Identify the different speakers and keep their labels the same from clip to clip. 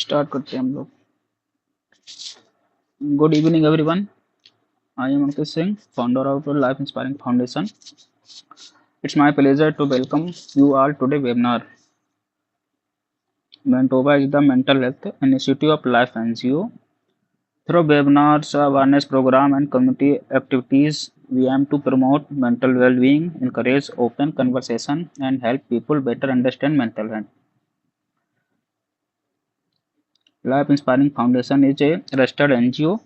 Speaker 1: Start करते हैं हम लोग। Good evening everyone. I am Ankit Singh, founder of Life Inspiring Foundation. It's my pleasure to welcome you all today webinar. Mentova is the mental health initiative of Life NGO. Through webinars, awareness program, and community activities, we aim to promote mental well-being, encourage open conversation, and help people better understand mental health. Life Inspiring Foundation is a registered NGO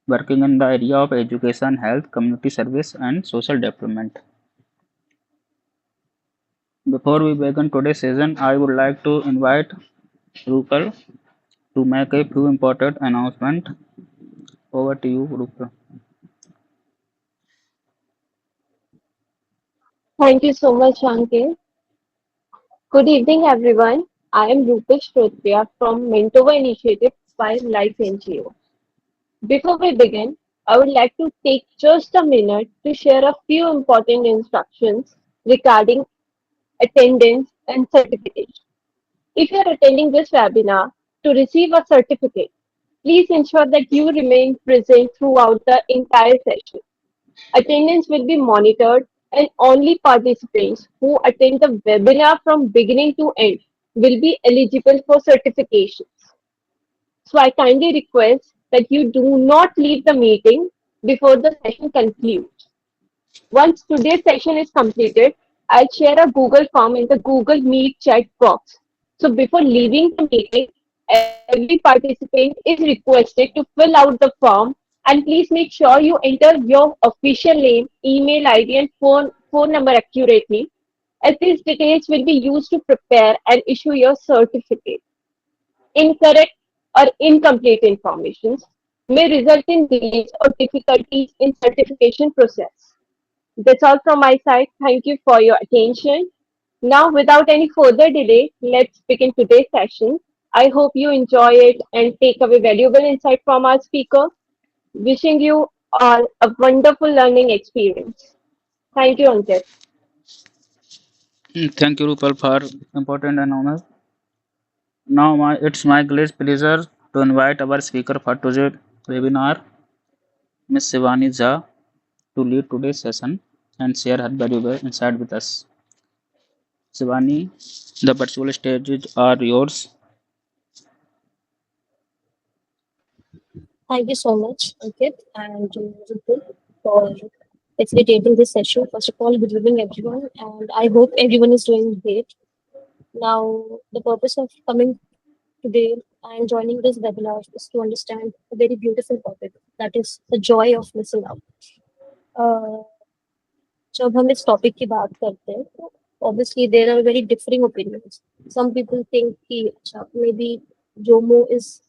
Speaker 1: working in the area of education, health, community service, and social development. Before we begin today's session, I would like to invite Rupal to make a few important announcements. Over to you, Rupal.
Speaker 2: Thank you so much, Ankit. Good evening, everyone. I am Rupesh Shrotriya from Mentova Initiative by Life NGO. Before we begin, I would like to take just a minute to share a few important instructions regarding attendance and certification. If you are attending this webinar to receive a certificate, please ensure that you remain present throughout the entire session. Attendance will be monitored and only participants who attend the webinar from beginning to end will be eligible for certifications. So I kindly request that you do not leave the meeting before the session concludes. Once today's session is completed, I'll share a Google form in the Google Meet chat box. So before leaving the meeting, every participant is requested to fill out the form and please make sure you enter your official name, email ID and phone number accurately as these details will be used to prepare and issue your certificate. Incorrect or incomplete information may result in delays or difficulties in certification process. That's all from my side. Thank you for your attention. Now, without any further delay, let's begin today's session. I hope you enjoy it and take away valuable insight from our speaker. Wishing you all a wonderful learning experience. Thank you, Ankit.
Speaker 1: Thank you, Rupal, for important announcement. Now, it's my great pleasure to invite our speaker for today's webinar, Ms. Shivani Jha, to lead today's session and share her valuable insight with us. Shivani, the virtual stages are yours.
Speaker 3: Thank you so much, Ankit and Rupal, for facilitating this session. First of all, good evening, everyone, and I hope everyone is doing great. Now, the purpose of coming today and joining this webinar is to understand a very beautiful topic, that is the joy of missing out. Uh, जब हम इस topic की बात करते हैं तो obviously there are very differing opinions. Some people think कि अच्छा maybe JOMO is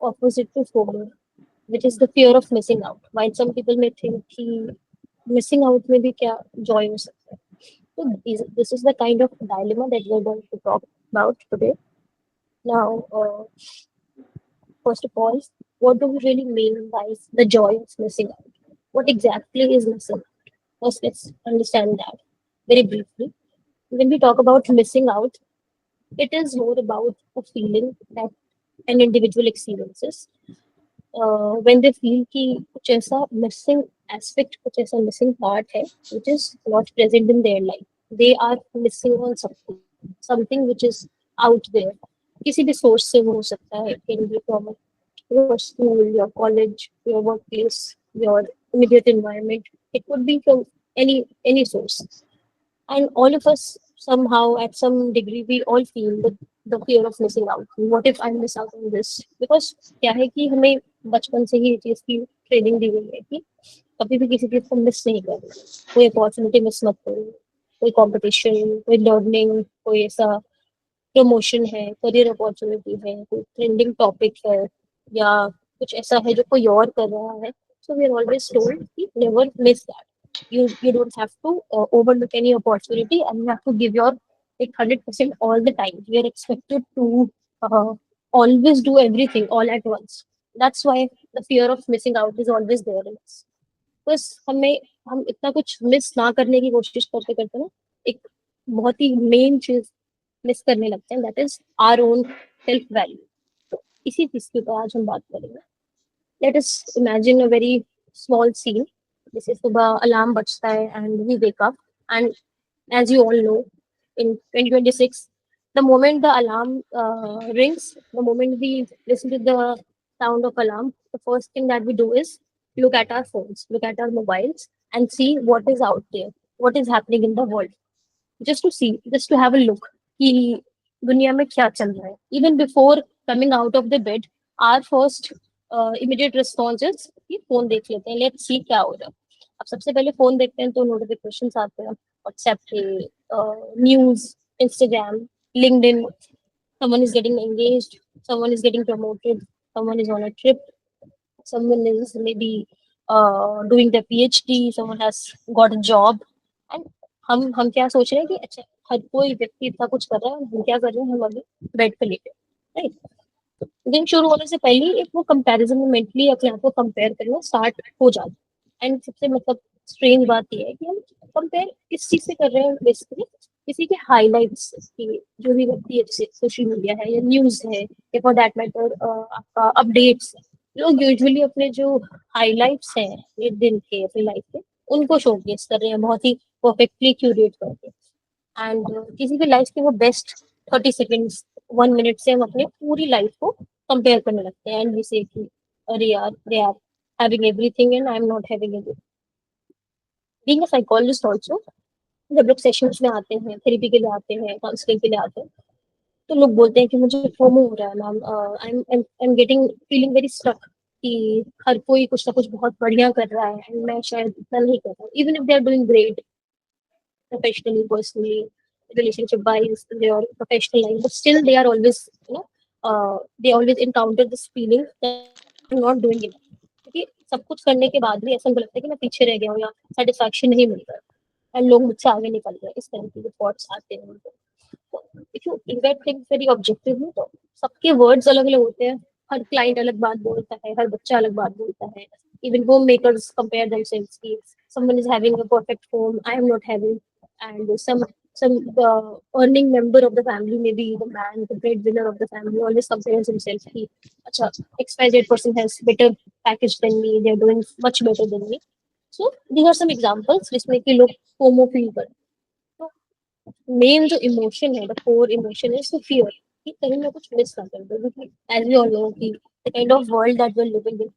Speaker 3: opposite to FOMO, which is the fear of missing out. While some people may think कि missing out में भी क्या joy हो सकता है. So this is the kind of dilemma that we're going to talk about today. Now, first of all, what do we really mean by the joy of missing out? What exactly is missing out? First, let's understand that very briefly. When we talk about missing out, it is more about a feeling that an individual experiences when they feel कि कुछ ऐसा missing aspect, कुछ ऐसा missing part है, which is not present in their life. They are missing on something which is out there. किसी भी source से वो हो सकता है. It can be from your school, your college, your workplace, your immediate environment. It could be from any source. And all of us somehow at some degree we all feel the fear of missing out. What if I miss out on this? Because क्या है कि हमें बचपन से ही ये चीज की training दी गई है कि कभी भी किसी चीज को मिस नहीं करना, कोई अपॉर्चुनिटी मिस मत करो, कोई कंपटीशन, कोई लर्निंग, कोई ऐसा प्रमोशन है, करियर अपॉर्चुनिटी है, कोई ट्रेंडिंग टॉपिक है या कुछ ऐसा है जो कोई और कर रहा है. So we are always told कि never miss that. You don't have to overlook any opportunity, and you have to give your like 100% all the time. We are expected to uh, always do everything all at once. That's why the fear of missing out is always there in us. बस हमें हम इतना कुछ miss ना करने की कोशिश करते करते ना एक बहुत ही मेन चीज मिस करने लगते हैं, that is our own self value. तो इसी चीज के ऊपर आज हम बात करेंगे. Let us imagine a very small scene. जैसे सुबह अलार्म बजता है and we wake up, and as you all know, in 2026, the moment the alarm rings, the moment we listen to the sound of alarm, the first thing that we do is look at our phones, look at our mobiles, and see what is out there, what is happening in the world. Just to see, just to have a look कि दुनिया में क्या चल रहा है. Even before coming out of the bed, our first immediate response is कि phone देख लेते हैं, let's see क्या हो रहा है. अब सबसे पहले फोन देखते हैं तो नोटिफिकेशंस आते हैं व्हाट्सएप पे, news, Instagram, LinkedIn. Someone is getting engaged, someone is getting promoted, someone is on a trip, someone is maybe doing their PhD, someone has got a job. And हम क्या सोच रहे हैं कि अच्छा हर कोई व्यक्ति इतना कुछ कर रहा है, हम क्या कर रहे हैं, हम अभी बेड पे लेटे, राइट. दिन शुरू होने से पहले ही एक वो कंपैरिजन में मेंटली अपने आप को कंपेयर करना स्टार्ट हो जाता है. एंड सबसे मतलब स्ट्रेंज बात ये है कि हम कंपेयर किस चीज से कर रहे हैं, बेसिकली किसी के हाइलाइट्स की. जो भी व्यक्ति है, जैसे सोशल मीडिया है या न्यूज है या फॉर दैट मैटर आपका अपडेट्स है, लोग यूजुअली अपने जो हाइलाइट्स हैं एक दिन के अपनी लाइफ के, उनको शोकेस कर रहे हैं बहुत ही परफेक्टली क्यूरेट करके. एंड किसी भी लाइफ के वो बेस्ट 30 सेकेंड्स, 1 मिनट से हम अपनी पूरी लाइफ को कंपेयर करने लगते हैं. एंड वी से कि अरे यार, they are having everything and I am not having everything. Being a psychologist also, जब लोग सेशंस में आते हैं, थेरेपी के लिए आते हैं, काउंसलिंग के लिए आते हैं, तो लोग बोलते हैं कि मुझे फोमो हो रहा है ma'am, I am getting feeling very stuck कि हर कोई कुछ ना कुछ बहुत बढ़िया कर रहा है एंड मैं शायद इतना नहीं कर रहा हूँ. Even if they are doing great professionally, personally, relationship wise, their professional life, but still they are always, they always encounter this feeling that I'm not doing enough. क्योंकि सब कुछ करने के बाद भी ऐसा उनको लगता है कि मैं पीछे रह गया हूँ या सेटिस्फैक्शन नहीं मिल रहा है एंड लोग मुझसे आगे निकल रहे हैं. इस तरह के थॉट्स आते हैं उनको. तो if you evaluate things very objectively, तो सबके वर्ड्स अलग अलग होते हैं. हर क्लाइंट अलग बात बोलता है, हर बच्चा अलग बात बोलता है. Even home makers compare themselves कि someone is having a perfect home, I am not having. And some earning member of the family, maybe the man, the breadwinner of the family, always compares himself कि अच्छा XYZ person has better package than me, they are doing much better than me. So these are some examples जिसमें कि लोग FOMO feel करते हैं. तो main जो emotion है, the core emotion is fear कि कहीं मैं कुछ मिस ना कर दूं. क्योंकि एज वी ऑल नो कि the kind of world that we are living in,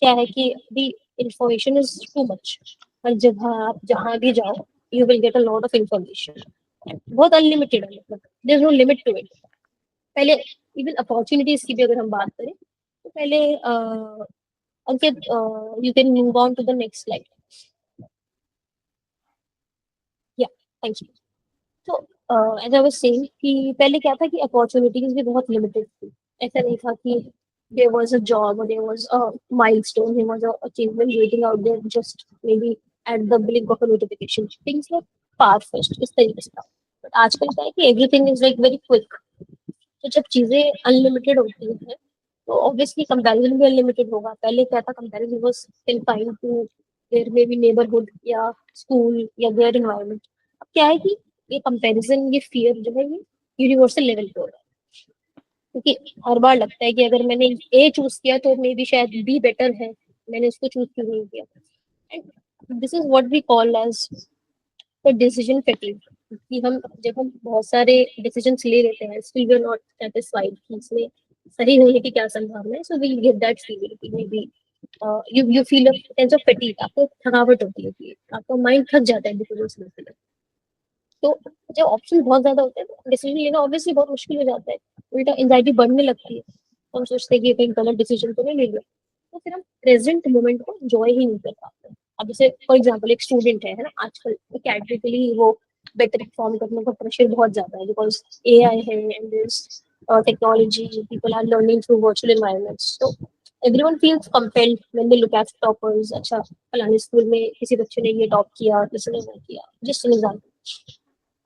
Speaker 3: क्या है कि the information is too much. हर जगह आप जहाँ भी जाओ, you will get a lot of information. बहुत अनलिमिटेड है, मतलब there is no limit to it. पहले इवन अपॉर्चुनिटीज की भी अगर हम बात करें, तो पहले Ankit, you can move on to the next slide. Yeah, thank you. तो एज आई वाज सेइंग कि पहले क्या था कि अपॉर्चुनिटीज भी बहुत लिमिटेड थी. ऐसा नहीं था कि there was a job or there was a milestone, there was a achievement waiting out there just maybe at the blink of a notification. Things were far fetched इस तरीके से था. बट आजकल क्या है कि everything is like very quick. तो जब चीजें अनलिमिटेड होती हैं तो ऑब्वियसली कंपैरिजन भी अनलिमिटेड होगा. पहले क्या था, comparison was confined to their maybe neighbourhood या स्कूल या देयर एनवायरनमेंट. अब क्या है कि ये कंपैरिजन, ये फियर जो है, ये यूनिवर्सल लेवल पे हो रहा है. क्योंकि हर बार लगता है कि अगर मैंने ए चूज किया तो मे बी शायद बी बेटर है, मैंने इसको चूज क्यों नहीं किया. And this is what we call as the decision fatigue. कि हम जब हम बहुत सारे डिसीजंस ले लेते हैं, still we are not satisfied कि इसमें सही होने की क्या संभावना है. So we get that feeling कि maybe you feel a sense of fatigue. आपको थकावट होती है कि आपका माइंड थक जाता है डिसीजंस लेते हुए. तो जब ऑप्शन बहुत ज्यादा होते हैं तो डिसीजन लेना ऑब्वियसली बहुत मुश्किल हो जाता है. उल्टा एंजाइटी बढ़ने लगती है. हम सोचते हैं कि कहीं गलत डिसीजन तो नहीं ले लिया. तो फिर हम प्रेजेंट मोमेंट को एंजॉय ही नहीं कर पाते. अब जैसे फॉर एग्जांपल एक स्टूडेंट है ना, आजकल एकेडमिकली वो बेटर परफॉर्म करने का प्रेशर बहुत ज्यादा है बिकॉज एआई है and this technology, people are learning through virtual environments. तो everyone feels compelled when they look at toppers. अच्छा फलाने स्कूल में किसी बच्चे ने ये टॉप किया, किसी ने वो किया, जस्ट एन एग्जाम्पल।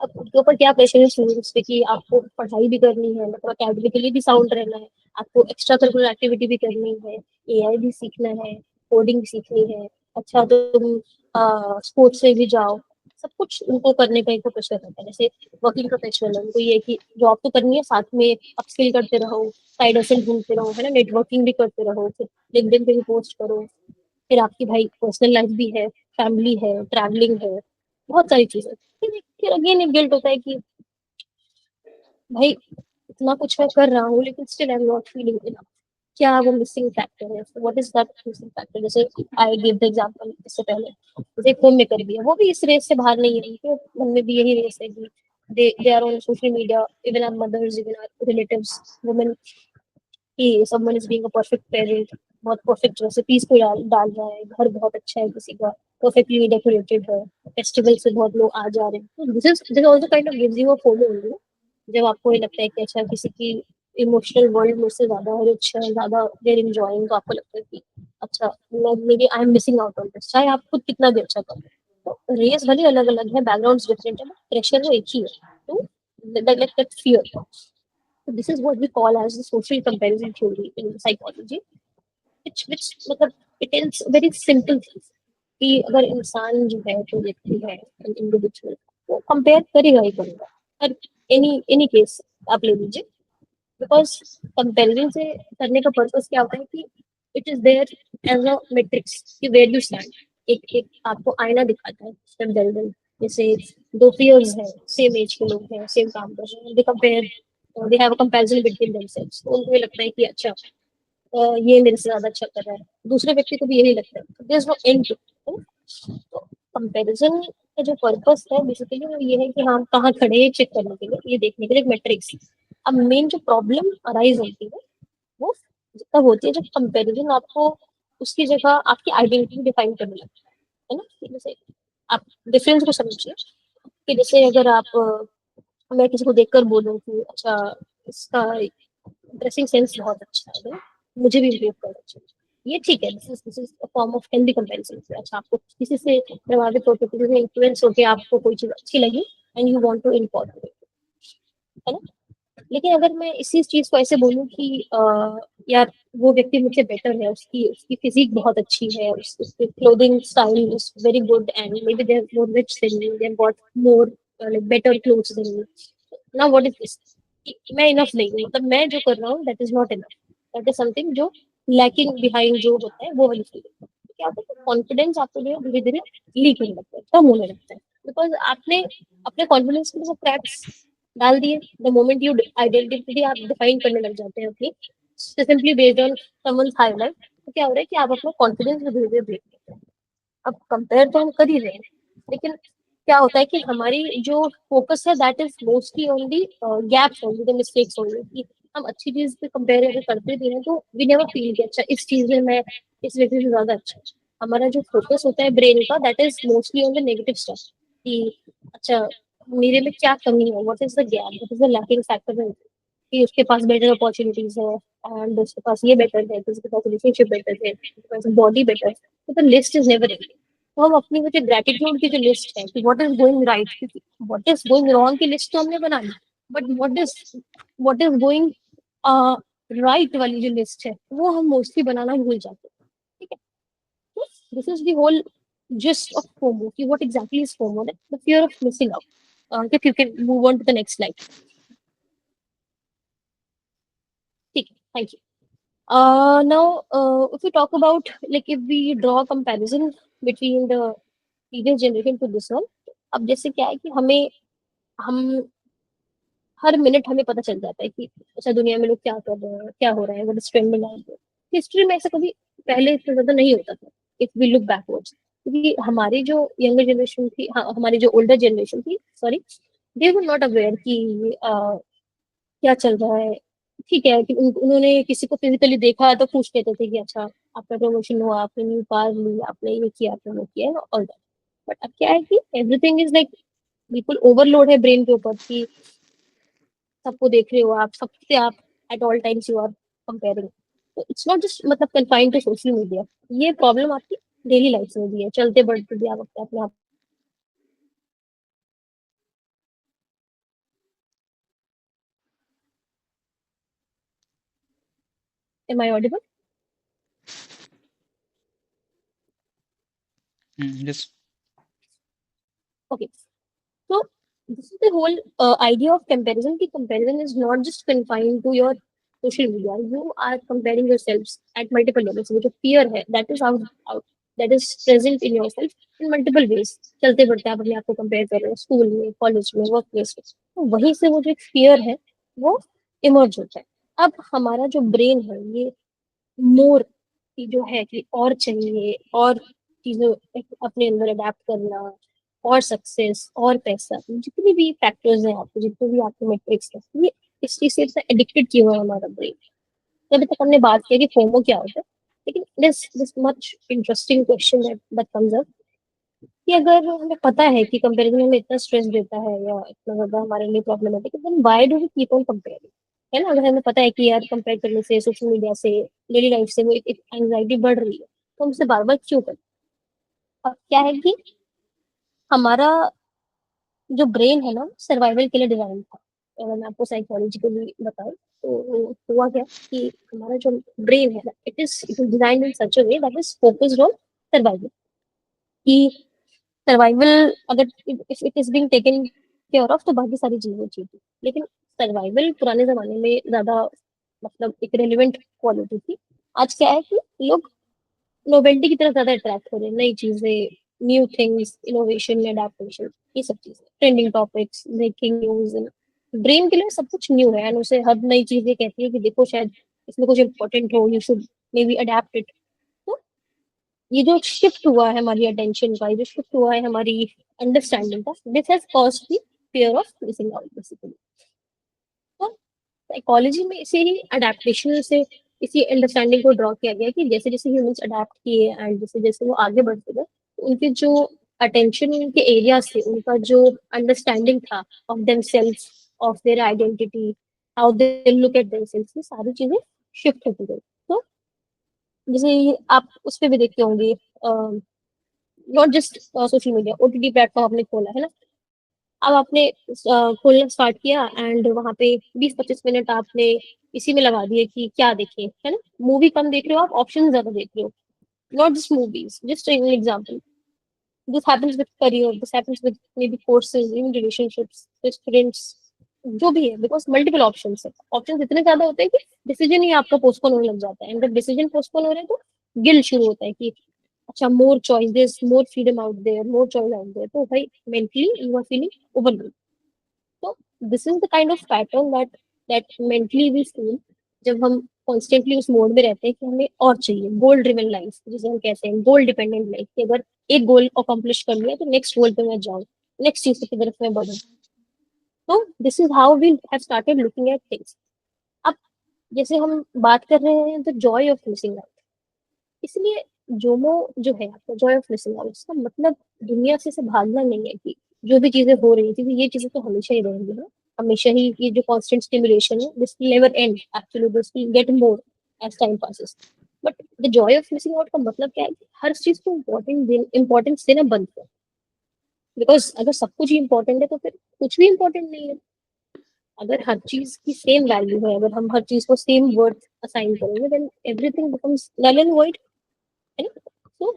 Speaker 3: अब उनके ऊपर क्या प्रेशर है स्टूडेंट्स पे कि आपको पढ़ाई भी करनी है, मतलब अकेडमिकली भी साउंड रहना है, आपको एक्स्ट्रा करिकुलर एक्टिविटी भी करनी है, एआई भी सीखना है, कोडिंग भी सीखनी है, अच्छा तो तुम स्पोर्ट्स से भी जाओ, सब कुछ उनको करने का एक प्रेशर रहता है। जैसे वर्किंग प्रोफेशनल है, उनको ये है कि जॉब तो करनी है, साथ में अपस्किल करते रहो, साइड हसल ढूंढते रहो, है ना, नेटवर्किंग भी करते रहो, फिर लिंक्डइन पे भी पोस्ट करो, फिर आपकी भाई पर्सनल लाइफ भी है, फैमिली है, ट्रैवलिंग है, बहुत सारी चीजें। फिर अगेन एक गिल्ट होता है कि भाई इतना कुछ मैं कर रहा हूँ लेकिन still I am not feeling enough. क्या वो मिसिंग फैक्टर है? What is that missing factor? जैसे आई गिव द एग्जांपल इससे पहले, जैसे एक होम मेकर भी है, वो भी इस रेस से बाहर नहीं है, उनके मन में भी यही रेस है कि they are on social media, even our mothers, even our relatives, women, कि someone is being a perfect parent, बहुत परफेक्ट रेसिपीज को डाल डाल रहा है, घर बहुत अच्छा है किसी का, परफेक्टली डेकोरेटेड है, फेस्टिवल से बहुत लोग आ जा रहे हैं, तो this also kind of gives you a FOMO only. जब आपको ये लगता है कि अच्छा किसी की इमोशनल वर्ल्ड मुझसे ज्यादा रिच है, ज्यादा देर एंजॉयिंग, तो आपको लगता है कि अच्छा maybe I am missing out on this, चाहे आप खुद कितना भी अच्छा करो। तो रेस भले अलग अलग है, बैकग्राउंड डिफरेंट है, बट प्रेशर वो एक ही है। तो that fear, so this is what we call as the social comparison theory in psychology, which मतलब it is very simple things कि अगर इंसान जो है, जो व्यक्ति है, इंडिविजुअल, वो कंपेयर करेगा ही करेगा, हर एनी केस आप ले लीजिए, बिकॉज कंपेरिजन से करने का पर्पस क्या होता है कि it is there as a matrix कि वेयर यू स्टैंड। एक आपको आईना दिखाता है कंपेरिजन। जैसे दो पीयर्स हैं, सेम एज के लोग हैं, सेम काम कर रहे हैं, they compare, they have a comparison between themselves, तो उनको ये लगता है कि अच्छा ये मेरे से ज्यादा अच्छा कर रहा है, दूसरे व्यक्ति को भी यही लगता है, there is no end to. तो कंपैरिजन का जो पर्पस है बेसिकली वो ये है कि हम कहाँ खड़े हैं चेक करने के लिए, ये देखने के लिए मैट्रिक्स। अब मेन जो प्रॉब्लम अराइज होती है वो तब होती है जब कंपैरिजन आपको उसकी जगह आपकी आइडेंटिटी डिफाइन करने लगता है ना। कि जैसे आप डिफरेंस को समझिए, कि जैसे अगर आप मैं किसी को देखकर बोलूँ कि अच्छा इसका ड्रेसिंग सेंस बहुत अच्छा है, मुझे भी इम्प्रूव करना चाहिए, ये ठीक है, this is a form of healthy comparison. अच्छा आपको किसी से प्रभावित होकर, किसी से इन्फ्लुएंस होकर आपको कोई चीज अच्छी लगी and you want to incorporate, है ना। लेकिन अगर मैं इसी चीज को ऐसे बोलूँ कि यार वो व्यक्ति मुझसे बेटर है, उसकी उसकी फिजिक बहुत अच्छी है, उसकी clothing style is very good and may be they are more rich than me, they have got more like better clothes than me, now what is this? मैं इनफ नहीं हूँ, मतलब मैं जो कर रहा हूँ that is not enough, that is something जो लैकिंग बिहाइंड जो होता है वो वाली फीलिंग। क्या होता है, कॉन्फिडेंस आपको जो है धीरे धीरे लीक होने लगता है, कम होने लगता है, बिकॉज आपने अपने कॉन्फिडेंस के सब क्रैक्स डाल दिए। द मोमेंट यू आइडेंटिटी आप डिफाइन करने लग जाते हैं अपनी simply based on someone's highlight, तो क्या हो रहा है कि आप अपना कॉन्फिडेंस धीरे धीरे ब्रेक करते हैं। अब कंपेयर तो हम कर ही रहे हैं, लेकिन क्या होता है कि हमारी जो फोकस है that is mostly only gaps, only the mistakes only, कि हम अच्छी चीज पे कंपेयर अगर करते भी हैं तो वी नेवर फील कि अच्छा इस चीज में मैं इस व्यक्ति से ज्यादा अच्छा हूं। हमारा जो फोकस होता है ब्रेन का that is mostly on the negative stuff, कि अच्छा मेरे में क्या कमी है, what is the gap, what is the lacking factor, कि उसके पास बेटर अपॉर्चुनिटीज है एंड उसके पास ये बेटर है, उसके पास रिलेशनशिप बेटर है, उसके पास बॉडी बेटर है, तो the list is never ending. तो हम अपनी वो जो ग्रेटिट्यूड की जो लिस्ट है कि what is going right, what is going wrong की लिस्ट तो हमने बना ली, but what is going right वाली जो लिस्ट है वो हम मोस्टली बनाना भूल जाते हैं। ठीक है, तो this is the whole gist of FOMO, कि what exactly is FOMO, the fear of missing out. If you can move on to the next slide. ठीक है, thank you. Now, if we talk about, like, if we draw a comparison between the previous generation to this one, अब जैसे क्या है कि हम हर minute हमें पता चल जाता है कि अच्छा दुनिया में लोग क्या कर रहे हैं, क्या हो रहा है, what is trending out there. History में ऐसा कभी पहले इतना ज्यादा नहीं होता था, इफ वी लुक बैकवर्ड्स, क्योंकि हमारी जो यंगर जनरेशन थी, हमारी जो ओल्डर जनरेशन थी, sorry, they were not aware कि क्या चल रहा है। ठीक है कि उन्होंने किसी को फिजिकली देखा तो पूछ लेते थे कि अच्छा आपका प्रमोशन हुआ, आपने न्यू कार ली, आपने ये किया, आपने वो किया, ऑल दैट। बट अब क्या है कि एवरीथिंग इज लाइक बिल्कुल ओवरलोड है ब्रेन के ऊपर, कि सबको देख रहे हो आप, सबसे आप at all times you are comparing. तो इट्स नॉट जस्ट मतलब कन्फाइंड टू सोशल मीडिया, ये प्रॉब्लम आपकी डेली लाइफ में भी है, चलते बढ़ते भी आप अपने आप। Am I audible?
Speaker 1: Yes.
Speaker 3: Okay. So this is the whole idea of comparison. Ki comparison is not just confined to your social media. You are comparing yourselves at multiple levels. वो जो fear है, that is out that is present in yourself in multiple ways. चलते बढ़ते आप अपने आप को compare कर रहे हो स्कूल में, कॉलेज में, वर्क प्लेस में, तो वहीं से वो जो एक fear है वो इमर्ज होता है। अब हमारा जो ब्रेन है ये मोर की जो है कि और चाहिए और चीजें अपने अंदर अडेप्ट करना और सक्सेस और पैसा, जितनी भी फैक्टर्स हैं आपको, जितने भी आपके मेट्रिक्स हैं, ये इस चीज से इतना एडिक्टेड किया हुआ है हमारा ब्रेन। तो अभी तक हमने बात किया कि फोमो क्या होता है, लेकिन this much interesting question that comes up कि अगर हमें पता है कि कंपैरिजन हमें इतना स्ट्रेस देता है या इतना ज्यादा हमारे लिए प्रॉब्लमेटिक है, then why do we keep on comparing? है ना, अगर हमें पता है कि यार कंपेयर करने से सोशल मीडिया से डेली लाइफ से वो एक एंजाइटी बढ़ रही है, तो हम उसे बार बार क्यों करें? अब क्या है कि हमारा जो ब्रेन है ना सर्वाइवल के लिए डिजाइन था। अगर मैं आपको साइकोलॉजिकली बताऊं तो हुआ क्या कि हमारा जो ब्रेन है it is designed in such a way that is focused on survival. कि सर्वाइवल अगर if it is being taken care of तो बाकी सारी चीजें ठीक है, लेकिन सर्वाइवल पुराने जमाने में ज्यादा मतलब एक रेलिवेंट क्वालिटी थी। आज क्या है कि लोग नोवेल्टी की तरफ ज्यादा अट्रैक्ट हो रहे हैं, नई चीजें, न्यू थिंग्स, इनोवेशन, एडेप्टेशन, ये सब चीजें, trending topics, breaking news. Brain के लिए सब कुछ न्यू है एंड उसे हर नई चीज ये कहती है कि देखो शायद इसमें कुछ इंपॉर्टेंट हो, you should may be adapt it. तो ये जो शिफ्ट हुआ है हमारी अटेंशन का, ये जो शिफ्ट हुआ है हमारी अंडरस्टैंडिंग का, this has caused the fear of missing out basically. तो साइकोलॉजी में इसे ही अडेप्टेशन से इसी अंडरस्टैंडिंग को ड्रॉ किया गया कि जैसे जैसे ह्यूमंस अडेप्ट किए एंड जैसे जैसे वो आगे बढ़ते गए, तो उनके जो अटेंशन के एरियाज थे, उनका जो अंडरस्टैंडिंग था of themselves, of their identity, how they look at themselves, ये सारी चीजें शिफ्ट होती गई। तो जैसे आप उस पर भी देखते होंगे, not just social media, OTT platform आपने खोला है ना, अब आपने खोलना स्टार्ट किया एंड वहां पे 20-25 मिनट आपने इसी में लगा दिए कि क्या देखें, है ना। मूवी कम देख रहे हो आप, ऑप्शन ज्यादा देख रहे हो। Not just movies, just an example, this happens with career, this happens with may be courses, in relationships with friends, जो भी है, बिकॉज मल्टीपल ऑप्शंस है। ऑप्शंस इतने ज्यादा होते हैं कि डिसीजन ही आपका पोस्टपोन होने लग जाता है एंड जब डिसीजन पोस्टपोन हो रहे हैं तो गिल्ट शुरू होता है कि अच्छा more choice, there more freedom out there, more choice out there, तो भाई mentally you are feeling overwhelmed. तो this is the kind of pattern that mentally we feel जब हम कॉन्स्टेंटली उस मोड में रहते हैं कि हमें और चाहिए गोल ड्रिवन लाइफ, जिसे हम कहते हैं गोल डिपेंडेंट लाइफ, कि अगर एक गोल अकम्प्लिश कर लिया तो नेक्स्ट गोल पे मैं जाऊँ, नेक्स्ट चीज की तरफ मैं बढ़ूँ। तो this is how we have started looking at things. अब जैसे हम बात कर रहे हैं the joy of missing out, इसलिए जोमो जो है आपका जॉय ऑफ मिसिंग आउट, इसका मतलब दुनिया से भागना नहीं है कि जो भी चीजें हो रही थी ये चीजें तो हमेशा ही रहेंगी ना, हमेशा ही ये जो कांस्टेंट स्टिमुलेशन है this will never end, actually this will get more as time passes. But the joy of missing out का मतलब क्या है कि हर चीज को इम्पोर्टेंस देना बंद कर, बिकॉज अगर सब कुछ ही इंपॉर्टेंट है तो फिर कुछ भी इंपॉर्टेंट नहीं है। अगर हर चीज की सेम वैल्यू है, अगर हम हर चीज को सेम वर्थ असाइन करेंगे, then everything becomes null and void, है ना। तो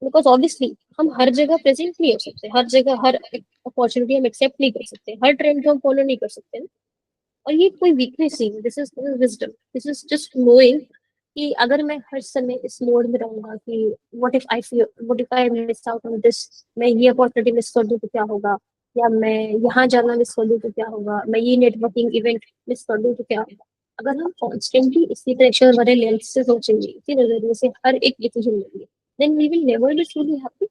Speaker 3: बिकॉज ऑब्वियसली हम हर जगह प्रेजेंट नहीं हो सकते, हर जगह हर अपॉर्चुनिटी हम एक्सेप्ट नहीं कर सकते, हर ट्रेंड को हम फॉलो नहीं कर सकते ना। और ये कोई वीकनेस नहीं, this is wisdom, this is just knowing कि अगर मैं हर समय इस मोड में रहूंगा कि what if I miss out on this, मैं ये अपॉर्चुनिटी मिस कर दूं तो क्या होगा, या मैं यहाँ जाना मिस कर दूं तो क्या होगा, मैं ये नेटवर्किंग इवेंट मिस कर दूं तो क्या होगा। अगर हम कॉन्स्टेंटली इसी प्रेशर भरे लेंस से सोचेंगे, इसी नजरिए से हर एक डिसीजन लेंगे, then we will never be truly happy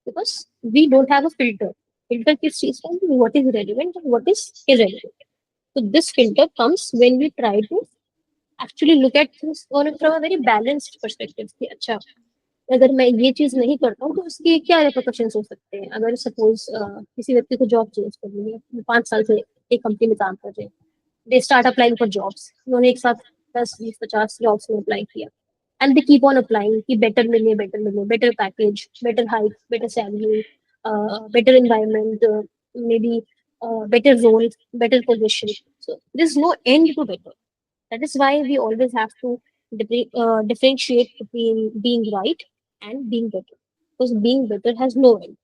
Speaker 3: because we don't have a filter. Filter किस चीज का, what is relevant and what is irrelevant. So this filter comes when we try to actually look at things on from a very balanced perspective कि अच्छा अगर मैं ये चीज नहीं करता हूँ तो उसके क्या रिpercussions हो सकते हैं। अगर सपोज किसी व्यक्ति को जॉब चेंज करनी है, 5 साल से एक कंपनी में काम कर रहे हैं, they start applying for jobs, उन्होंने एक साथ 10 20 50 जॉब्स में अप्लाई किया, and they keep on applying कि बेटर मिले, बेटर मिले, better package, better hike, better salary, better environment, maybe better role, better position. So there's no end to better. That is why we always have to differentiate between being right and being better. Because being better has no end.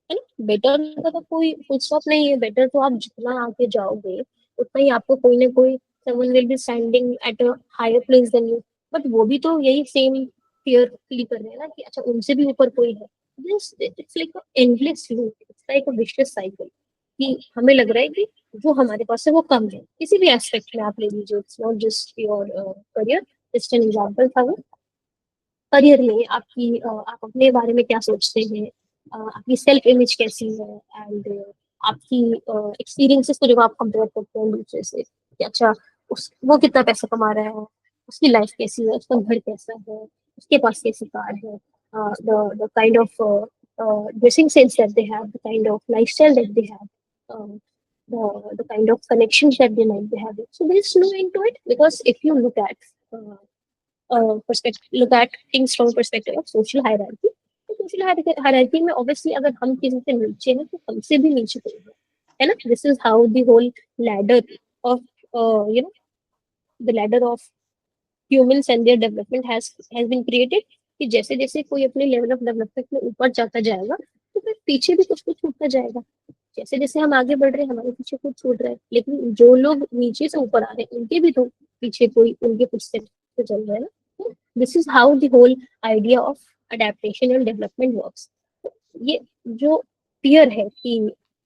Speaker 3: है ना? Better का तो कोई full stop नहीं है। Better तो आप जितना आगे जाओगे उतना ही आपको कोई ना कोई someone will be standing at a higher place than you. But वो भी तो यही सेम फियर फील कर रहे हैं ना कि अच्छा उनसे भी ऊपर कोई है। This it's like endless loop, it's like a vicious cycle कि हमें लग रहा है कि जो हमारे पास है वो कम है किसी भी एस्पेक्ट में। आप ले लीजिए, it's not just your career, just an example था वो। करियर में आपकी आप अपने बारे में क्या सोचते हैं, आपकी सेल्फ इमेज कैसी है, एंड आपकी एक्सपीरियंसेस को जब आप कंपेयर करते हैं दूसरे से कि अच्छा वो कितना पैसा कमा रहा है, उसकी लाइफ कैसी है, उसका घर कैसा है, उसके पास कैसी कार है, the kind of dressing sense that they have, the kind of lifestyle that they have, the kind of connections that they might be having. So there is no end to it, because if you look at things from a perspective of social hierarchy, तो social hierarchy में obviously अगर हम किसी से नीचे हैं तो हमसे भी नीचे कोई है ना। This is how the whole ladder of you know the ladder of humans and their development has been created कि जैसे जैसे कोई अपने लेवल ऑफ डेवलपमेंट में ऊपर जाता जाएगा तो फिर पीछे भी कुछ कुछ छूटता जाएगा। जैसे जैसे हम आगे बढ़ रहे हैं हमारे पीछे कुछ छूट रहा है, लेकिन जो लोग नीचे से ऊपर आ रहे हैं उनके भी तो पीछे कोई उनके कुछ से चल रहा है ना। This is how the whole idea of adaptation and development works. ये जो फियर है कि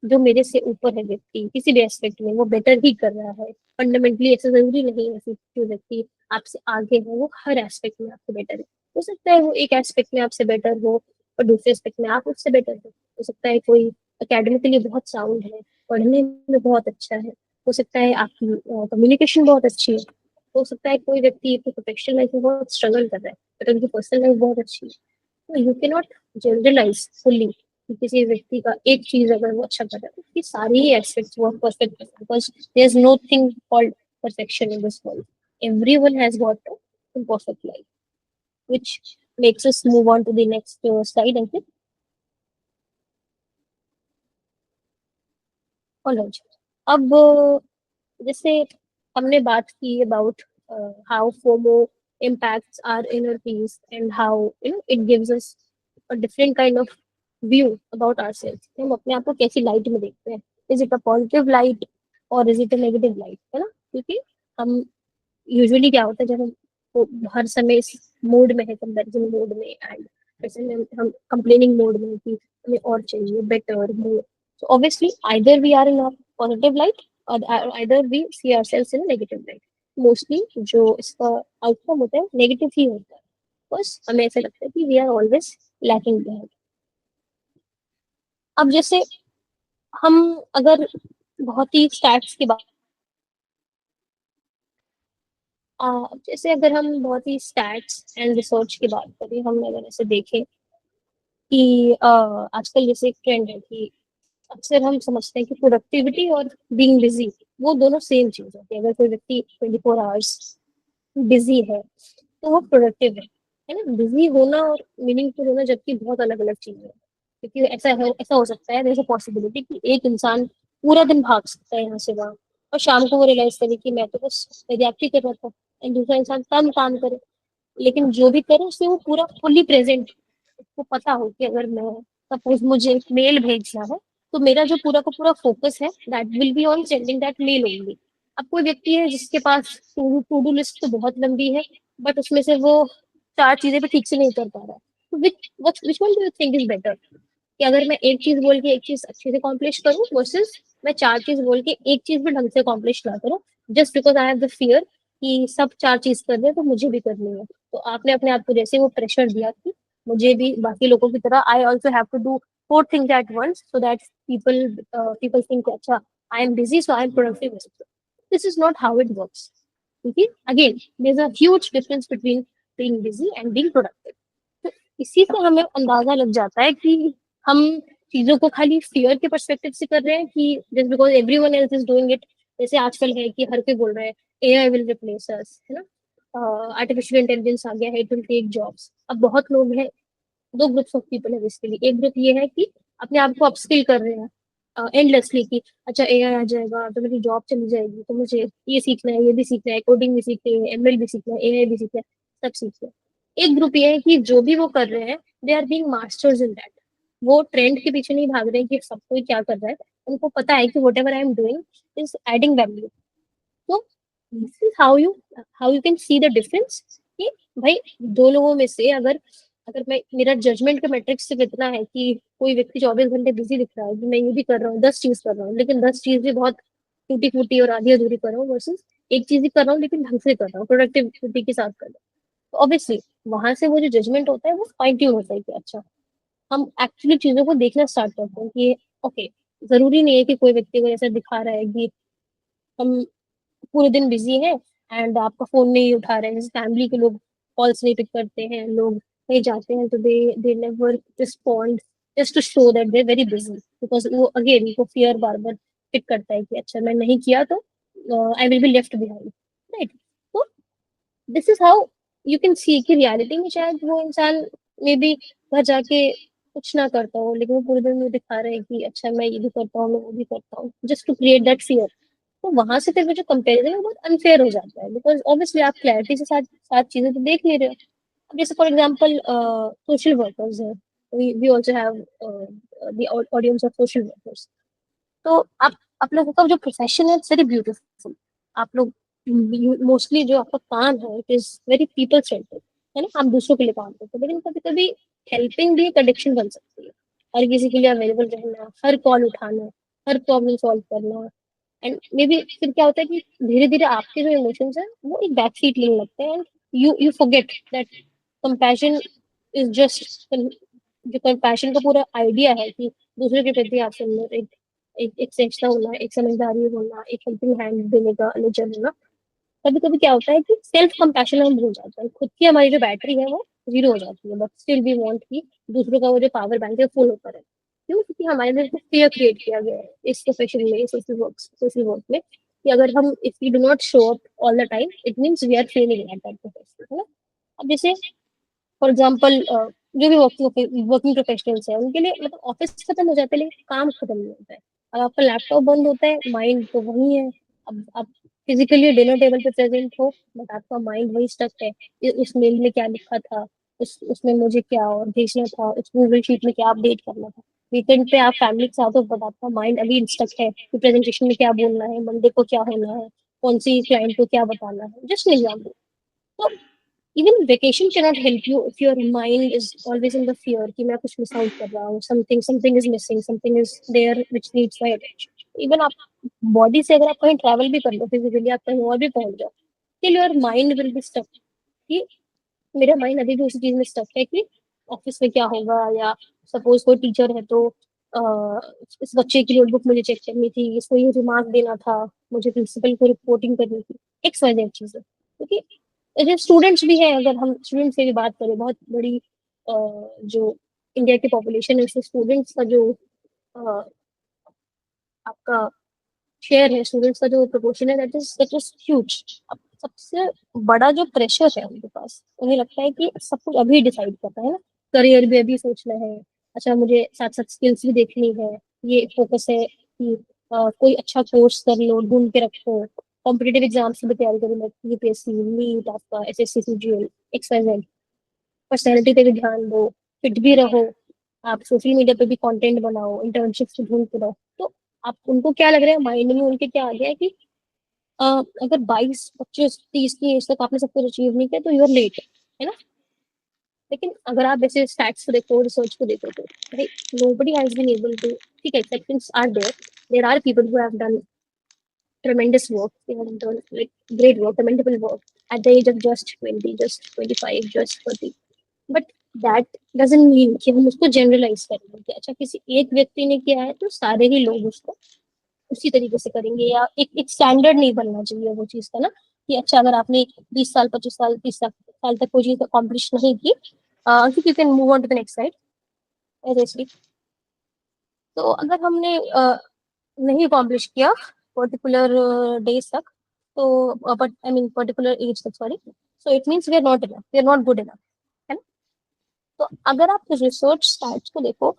Speaker 3: जो मेरे से ऊपर है व्यक्ति किसी भी एस्पेक्ट में वो बेटर ही कर रहा है, फंडामेंटली ऐसा जरूरी नहीं है कि जो व्यक्ति आपसे आगे है वो हर एस्पेक्ट में आपसे बेटर है। हो सकता है वो एक एस्पेक्ट में आपसे बेटर हो और दूसरे एस्पेक्ट में आप उससे बेटर हो सकता है कोई एकेडमिकली बहुत साउंड है, पढ़ने में बहुत अच्छा है, हो सकता है आपकी कम्युनिकेशन बहुत अच्छी है, हो सकता है कोई व्यक्ति अपनी प्रोफेशनल लाइफ में बहुत स्ट्रगल कर रहा है बट उनकी पर्सनल लाइफ बहुत अच्छी है। तो you can not generalize fully किसी व्यक्ति का एक चीज अगर वो अच्छा कर रहा है उसकी सारी ही एस्पेक्ट्स बहुत परफेक्ट है, because there is nothing called perfection in this world. Everyone has got an imperfect life, which makes us move on to the next slide, Ankit. Alright. अब जैसे हमने बात की about how FOMO impacts our inner peace and how it gives us a different kind of view about ourselves. हम अपने आप को कैसी लाइट में देखते हैं, is it a positive light और is it a negative light, है ना। क्योंकि हम यूजुअली क्या होता है जब हम हर समय इस मोड में है, कंपैरिजन मोड में, एंड जैसे हम कंप्लेनिंग मोड में कि हमें और चाहिए better more, so obviously either we are in a positive light or either we see ourselves in a negative light. Mostly जो इसका आउटकम होता है नेगेटिव ही होता है, बस हमें ऐसा लगता है कि we are always lacking behind. अब जैसे हम अगर बहुत ही स्टैट्स की बात जैसे अगर हम बहुत ही स्टैट्स एंड रिसर्च की बात करें, हम अगर ऐसे देखें कि आजकल जैसे एक ट्रेंड है कि अक्सर हम समझते हैं कि प्रोडक्टिविटी और बीइंग बिजी वो दोनों सेम चीज है। कि अगर कोई व्यक्ति 24 आवर्स बिजी है तो वो प्रोडक्टिव है ना। बिजी होना और मीनिंगफुल होना जबकि बहुत अलग अलग चीजें हैं। क्योंकि ऐसा हो सकता है, जैसे पॉसिबिलिटी कि एक इंसान पूरा दिन भाग सकता है यहाँ से वहाँ और शाम को वो रियलाइज करे कि मैं तो बस रिएक्ट ही कर रहा था, एंड दूसरा इंसान कम काम करे लेकिन जो भी करे उसमें वो पूरा फुल्ली प्रेजेंट, उसको पता हो कि अगर मैं सपोज मुझे एक मेल भेजना है तो मेरा जो पूरा का पूरा फोकस है that will be on sending that mail only. अब कोई व्यक्ति है जिसके पास टू डू लिस्ट तो बहुत लंबी है बट उसमें से वो 4 चीजें भी ठीक से नहीं कर पा रहा है, तो which one do you think is better, कि अगर मैं एक चीज बोल के एक चीज अच्छे से अकॉम्प्लिश करूं वर्सेस मैं 4 चीज बोल के एक चीज भी ढंग से अकॉम्प्लिश ना करूं just because I have the fear कि सब 4 चीज कर रहे हैं तो मुझे भी करनी है। तो आपने अपने आप को जैसे वो प्रेशर दिया कि मुझे भी बाकी लोगों की तरह I also have to do 4 things at once so that people think अच्छा I am busy so I am productive. This is not how it works. Okay? Again, there's a huge difference between being busy and being productive. तो इसी से हमें अंदाजा लग जाता है कि हम चीजों को खाली फियर के पर्सपेक्टिव से कर रहे हैं कि just because everyone else is doing it. जैसे आजकल है कि हर कोई बोल रहा है एआई विल रिप्लेस अस, है ना। आर्टिफिशियल इंटेलिजेंस आ गया है, इट विल टेक जॉब्स। अब बहुत लोग हैं, दो ग्रुप्स ऑफ पीपल है बेसिकली। एक ग्रुप ये है कि अपने आप को अपस्किल कर रहे हैं एंडलेसली कि अच्छा एआई आ जाएगा तो मेरी जॉब चली जाएगी, तो मुझे ये सीखना है, ये भी सीखना है, कोडिंग भी सीखनी है, एमएल भी सीखना है, एआई भी सीखना है, सब सीखना है। एक ग्रुप ये है कि जो भी वो कर रहे हैं, they are being masters in that. वो ट्रेंड के पीछे नहीं भाग रहे हैं कि सब कोई क्या कर रहा है, उनको पता है कि whatever I am doing is adding value. तो this is how you can see the difference कि भाई दो लोगों में से अगर अगर मैं मेरा जजमेंट का मैट्रिक्स सिर्फ इतना है कि कोई व्यक्ति 24 घंटे बिजी दिख रहा है कि मैं ये भी कर रहा हूँ, 10 चीज कर रहा हूँ, लेकिन 10 चीज भी बहुत टूटी फूटी और आधी अधूरी कर रहा हूँ, वर्सेस एक चीज ही कर रहा हूँ लेकिन ढंग से कर रहा हूँ, प्रोडक्टिविटी के साथ कर रहा हूँ। तो ऑब्वियसली वहां से वो जो जजमेंट होता है वो फाइन ट्यून होता है कि अच्छा हम एक्चुअली चीजों को देखना स्टार्ट करते हैं कि ओके, जरूरी नहीं है कि कोई व्यक्ति को ऐसा दिखा रहा है कि हम पूरे दिन बिजी है एंड आपका फोन नहीं उठा रहे हैं। जैसे फैमिली के लोग कॉल्स नहीं पिक करते हैं, लोग कहीं जाते हैं तो they never respond just to show that they very busy, because वो अगेन उनको फियर बार बार पिक करता है कि अच्छा मैं नहीं किया तो I will be left behind, right. तो this is how you can see कि रियलिटी में शायद वो इंसान मे बी घर जाके कुछ ना करता हो, लेकिन वो पूरे दिन में दिखा रहे हैं कि अच्छा मैं ये भी करता हूँ, मैं वो भी करता हूँ, just to create that fear. तो वहां से फिर वो जो कंपेरिजन है वो बहुत अनफेयर हो जाता है, बिकॉज ऑब्वियसली आप क्लैरिटी से साथ साथ चीजें तो देख नहीं रहे हो। अब जैसे फॉर एग्जांपल सोशल वर्कर्स है, we also have the audience of social workers. तो आप लोगों का जो प्रोफेशन है इट्स वेरी ब्यूटीफुल। आप लोग मोस्टली जो आपका काम है it is very people centred, है ना, आप दूसरों के लिए काम करते हो, लेकिन कभी कभी हेल्पिंग भी एक एडिक्शन बन सकती है। हर किसी के लिए अवेलेबल रहना, हर कॉल उठाना, हर प्रॉब्लम सॉल्व करना, एंड मे बी फिर क्या होता है कि धीरे धीरे आपके जो इमोशंस है वो एक बैक सीट लेने लगते हैं, and you forget that compassion is just, जो कंपैशन का पूरा आइडिया है कि दूसरे के प्रति आपके अंदर एक सहिष्णुता होना, एक समझदारी होना, एक हेल्पिंग हैंड देने का नेचर होना। कभी कभी क्या होता है कि सेल्फ कंपैशन हम भूल जाते हैं, खुद की हमारी जो बैटरी है वो जीरो हो जाती है, बट स्टिल वी वांट कि दूसरों का वो जो पावर बैंक है फुल होता रहे। क्यों? क्योंकि हमारे अंदर फियर क्रिएट किया गया है इस प्रोफेशन में, सोशल वर्क में, कि अगर हम if we do not show up all the time it means we are failing at that profession, है ना। अब जैसे फॉर एग्जाम्पल जो भी वर्किंग प्रोफेशनल्स हैं उनके लिए मतलब ऑफिस खत्म हो जाता है लेकिन काम खत्म नहीं होता है। अब आपका लैपटॉप बंद होता है, माइंड तो वही है। अब आप फिजिकली डिनर टेबल पे प्रेजेंट हो बट आपका माइंड वही स्टक है, उस मेल में क्या लिखा था, उसमें मुझे क्या और भेजना था, उस गूगल शीट में क्या अपडेट करना था। वीकेंड पे आप फैमिली के साथ हो बट आपका माइंड अभी स्टक है कि प्रेजेंटेशन में क्या बोलना है, मंडे को क्या होना है, कौन सी क्लाइंट को क्या बताना है, जस्ट एन एग्जाम्पल। तो even vacation cannot help you if your mind is always in the fear कि मैं कुछ miss out कर रहा हूँ, something is missing, something is there which needs my attention। even आप body से अगर आप कहीं travel भी कर लो physically, आप कहीं और भी पहुंच जाओ, still your mind will be stuck कि मेरा माइंड अभी भी उसी चीज में स्टक है कि ऑफिस में क्या होगा, या सपोज कोई टीचर है तो इस बच्चे की नोटबुक मुझे चेक करनी थी, इसको ये रिमार्क देना था, मुझे प्रिंसिपल को रिपोर्टिंग करनी थी, एक्स वाई जेड चीजें। क्योंकि जो स्टूडेंट्स भी हैं, अगर हम स्टूडेंट्स की भी बात करें, बहुत बड़ी जो इंडिया की पॉपुलेशन है उसमें स्टूडेंट्स का जो अ, आपका शेयर है, स्टूडेंट्स का जो प्रोपोर्शन है दैट इज ह्यूज। अब सबसे बड़ा जो प्रेशर है उनके पास, उन्हें लगता है कि सब कुछ अभी डिसाइड करना है ना, करियर भी अभी सोचना है, अच्छा मुझे साथ साथ स्किल्स भी देखनी है, ये फोकस है कि कोई अच्छा कोर्स कर लो, ढूंढ के रखो, कॉम्पिटेटिव एग्जाम्स की भी तैयारी करो, यूपीएससी, नीट, आपका एसएससी, सीजीएल, एक्सवाईजेड। पर्सनैलिटी पे भी ध्यान दो, फिट भी रहो, आप सोशल मीडिया पे भी कंटेंट बनाओ, इंटर्नशिप्स ढूंढते रहो। तो आप उनको क्या लग रहा है, माइंड में उनके क्या आ गया है कि अ, अगर 22 25 30 की एज तक आपने सब कुछ अचीव नहीं किया तो यू आर लेट, है ना। लेकिन अगर आप ऐसे स्टैट्स को देखो, रिसर्च को देखो, तो भाई nobody has been able to, ठीक है exceptions are there are people who have done tremendous work, they have done like great work, commendable work at the age of just 20, just 25, just 30, but that doesn't mean कि हम उसको generalise करेंगे कि अच्छा किसी एक व्यक्ति ने किया है तो सारे ही लोग उसको उसी तरीके से करेंगे, या एक स्टैंडर्ड नहीं बनना चाहिए वो चीज का ना, कि अच्छा अगर आपने 20 साल 25 साल 30 साल तक कोई चीज अकॉम्प्लिश नहीं की, you can move on to the next side ऐसे। तो अगर हमने नहीं अकॉम्प्लिश किया पर्टिकुलर डेज तक, तो but I mean particular age तक, sorry, So it means we are not enough, we are not good enough, है ना? तो अगर आप रिसर्च स्टैट्स को देखो,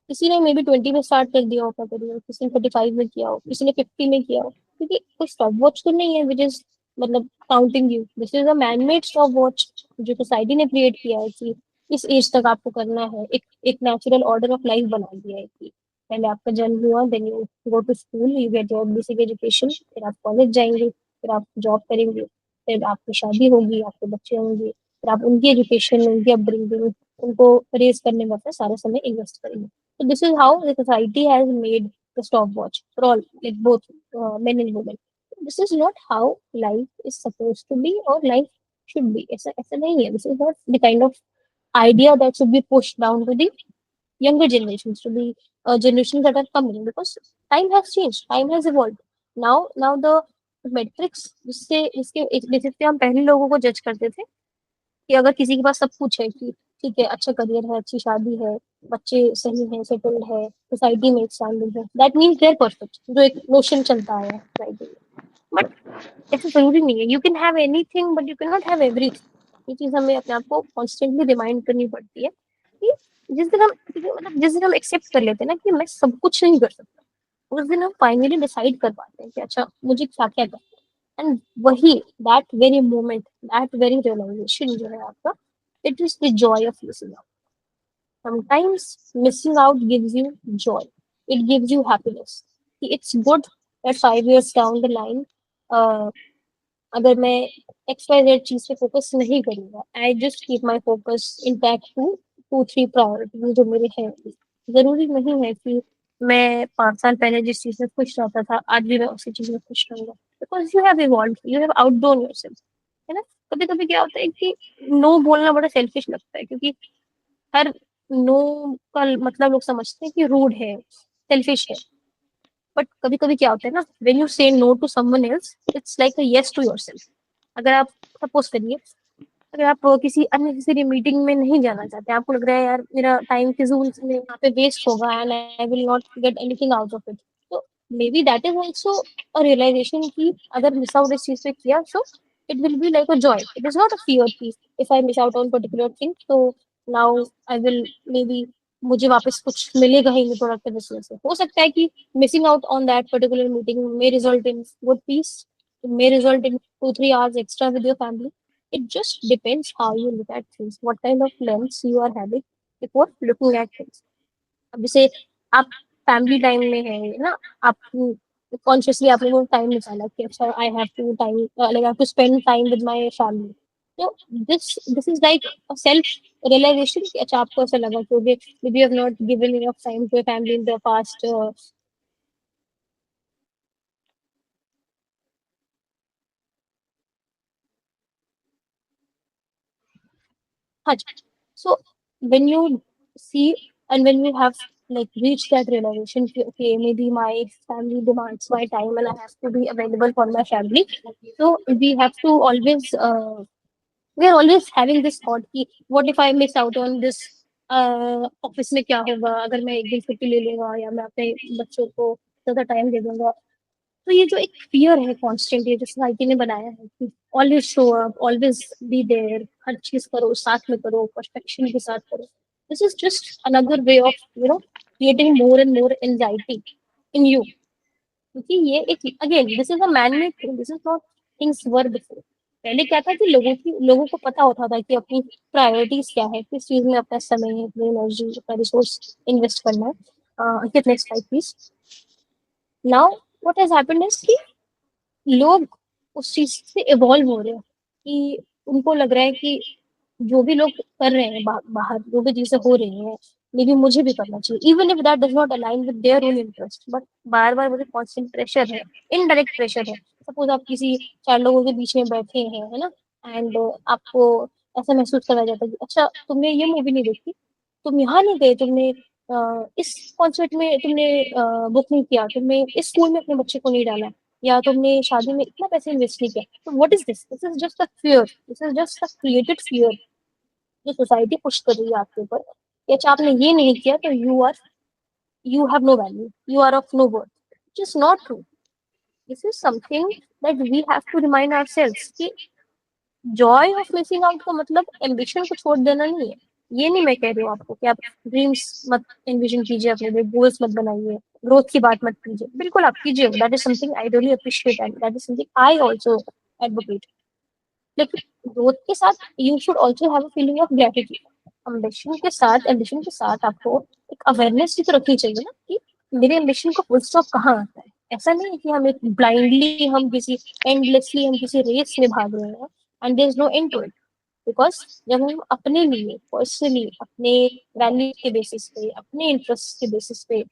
Speaker 3: किसी ने मे बी 20 में स्टार्ट कर दिया हो अपना करियर, किसी ने 35 में किया हो, किसी ने 50 में किया हो, क्योंकि कोई स्टॉप वॉच तो नहीं है विच इज मतलब counting you. This is a manmade stop watch जो सोसाइटी ने क्रिएट किया है कि इस एज तक आपको करना है। एक नेचुरल ऑर्डर ऑफ लाइफ बना दिया है कि पहले आपका जन्म हुआ, then you go to school, you get your basic education, फिर आप कॉलेज जाएंगे, फिर आप जॉब करेंगे, फिर आपकी शादी होगी, आपके बच्चे होंगे, फिर आप उनकी एजुकेशन, उनकी अपब्रिंगिंग, उनको रेज करने में अपना सारा समय इन्वेस्ट करेंगे। So this is how the society has made the stopwatch for all, like both men and women. This is not how life is supposed to be or life should be. ऐसा नहीं है. This is not the kind of idea that should be pushed down to the younger generations, to the generations that are coming, because time has changed, time has evolved. Now the metrics जिससे इसके एक basis पे हम पहले लोगों को जज करते थे कि अगर किसी के पास सब कुछ है कि ठीक है, अच्छा करियर है, अच्छी शादी है, बच्चे सही है, सेटल्ड है, सोसाइटी में एक स्टैंडर्ड है, that means they are perfect, जो एक नोशन चलता आया है सोसाइटी में। बट ऐसा जरूरी नहीं है। You can have anything but you can not have everything. ये चीज हमें अपने आप को कॉन्स्टेंटली रिमाइंड करनी पड़ती है कि जिस दिन हम एक्सेप्ट कर लेते हैं ना कि मैं सब कुछ नहीं कर सकता, उस दिन हम फाइनली डिसाइड कर पाते हैं कि अच्छा मुझे क्या क्या करना है। एंड वही that very moment, that very realization जो है आपका, it is the joy of missing out. Sometimes missing out gives you joy. It gives you happiness. It's good that 5 years down the line, uh, अगर मैं XYZ चीज पे focus नहीं करूंगा, I just keep my focus intact to 2-3 priorities जो मेरे हैं। जरूरी नहीं है कि मैं 5 साल पहले जिस चीज में खुश रहता था आज भी मैं उसी चीज में खुश रहूंगा, because you have evolve, you have outgrown yourself, है ना? कभी कभी क्या होता है कि नो बोलना बड़ा सेल्फिश लगता है, क्योंकि हर नो का मतलब लोग समझते हैं कि रूड है, सेल्फिश है। बट कभी कभी क्या होता है ना, when you say no to someone else, it's like a yes to yourself. अगर आप सपोज करिए, अगर आप किसी अननेसेसरी मीटिंग में नहीं जाना चाहते, आपको लग रहा है यार मेरा टाइम फिजूल में यहाँ पे वेस्ट होगा and I will not get anything out of it, तो maybe that is also a realization कि अगर मिस आउट इस चीज पे किया, so it will be like a joy, it is not a fear कि if I miss out on particular thing तो now I will maybe मुझे वापस कुछ मिलेगा ही नहीं प्रोडक्टिव इसमें से। हो सकता है कि missing out on that particular meeting may result in good peace, it may result in 2-3 hours extra with your family. It just depends how you look at things, what kind of lens you are having before looking at things. अब जैसे आप family time में है ना, आप consciously आपने वो time निकाला कि अच्छा I have to time, like I have to spend time with my family, तो this is like a self realization कि अच्छा आपको ऐसा लगा कि maybe have not given enough time to family in the past. हाँ जी। So when you see and when you have like reached that realization, okay, maybe my family demands my time and I have to be available for my family. So we have to always, we are always having this thought कि what if I miss out on this, office में क्या होगा अगर मैं एक दिन छुट्टी ले लूंगा या मैं अपने बच्चों को ज्यादा टाइम दे दूंगा। तो ये जो एक फियर है कॉन्स्टेंट, ये जो सोसाइटी ने बनाया है कि always show up, always be there, हर चीज करो, साथ में करो, परफेक्शन के साथ करो, this is just another way of creating more and more anxiety in you. क्योंकि ये एक again this is a man made thing, this is not things were before. पहले क्या था कि लोगों को पता होता था कि अपनी प्रायोरिटीज क्या है, किस चीज में अपना समय, अपनी एनर्जी, अपना रिसोर्स इन्वेस्ट करना है। Next slide please. Now what has happened is कि लोग उस चीज से इवॉल्व हो रहे हैं कि उनको लग रहा है कि जो भी लोग कर रहे हैं बाहर जो भी चीजें हो रही हैं, मे बी मुझे भी करना चाहिए, even if that does not align with their own interest. But बार बार मुझे कॉन्स्टेंट प्रेशर है, इनडायरेक्ट प्रेशर है। सपोज आप किसी 4 लोगों के बीच में बैठे हैं, है ना, एंड आपको ऐसा महसूस कराया जाता है कि अच्छा तुमने ये मूवी नहीं देखी, तुम यहाँ नहीं गए, तुमने इस कॉन्सर्ट में तुमने बुक नहीं किया, तुमने इस स्कूल में अपने बच्चे को नहीं डाला, या तुमने शादी में इतना पैसे इन्वेस्ट नहीं किया। तो what is this? This is just a fear, this is just a created fear जो सोसाइटी पुश कर रही है आपके ऊपर कि अच्छा आपने ये नहीं किया तो you have no value, you are of no worth, which is not true. This is something that we have to remind ourselves कि जॉय ऑफ मिसिंग आउट का मतलब एम्बिशन को छोड़ देना नहीं है। ये नहीं मैं कह रही हूँ आपको कि आप ड्रीम्स मत एन्विजन कीजिए, अपने लिए गोल्स मत बनाइए, ग्रोथ की बात मत कीजिए, बिल्कुल आप कीजिए, that is something I really appreciate and that is something I also advocate. लेकिन ग्रोथ के साथ you should also have a feeling of gratitude. Ambition के साथ आपको एक अवेयरनेस भी तो रखनी चाहिए ना कि मेरे एम्बिशन का फुल स्टॉप कहाँ आता है। ऐसा नहीं है कि हम एक ब्लाइंडली हम किसी एंडलेसली हम किसी रेस में भाग रहे हैं and there is no end to it. Because जब हम अपने लिए पर्सनली अपने वैल्यू के बेसिस पे अपने इंटरेस्ट के बेसिस पे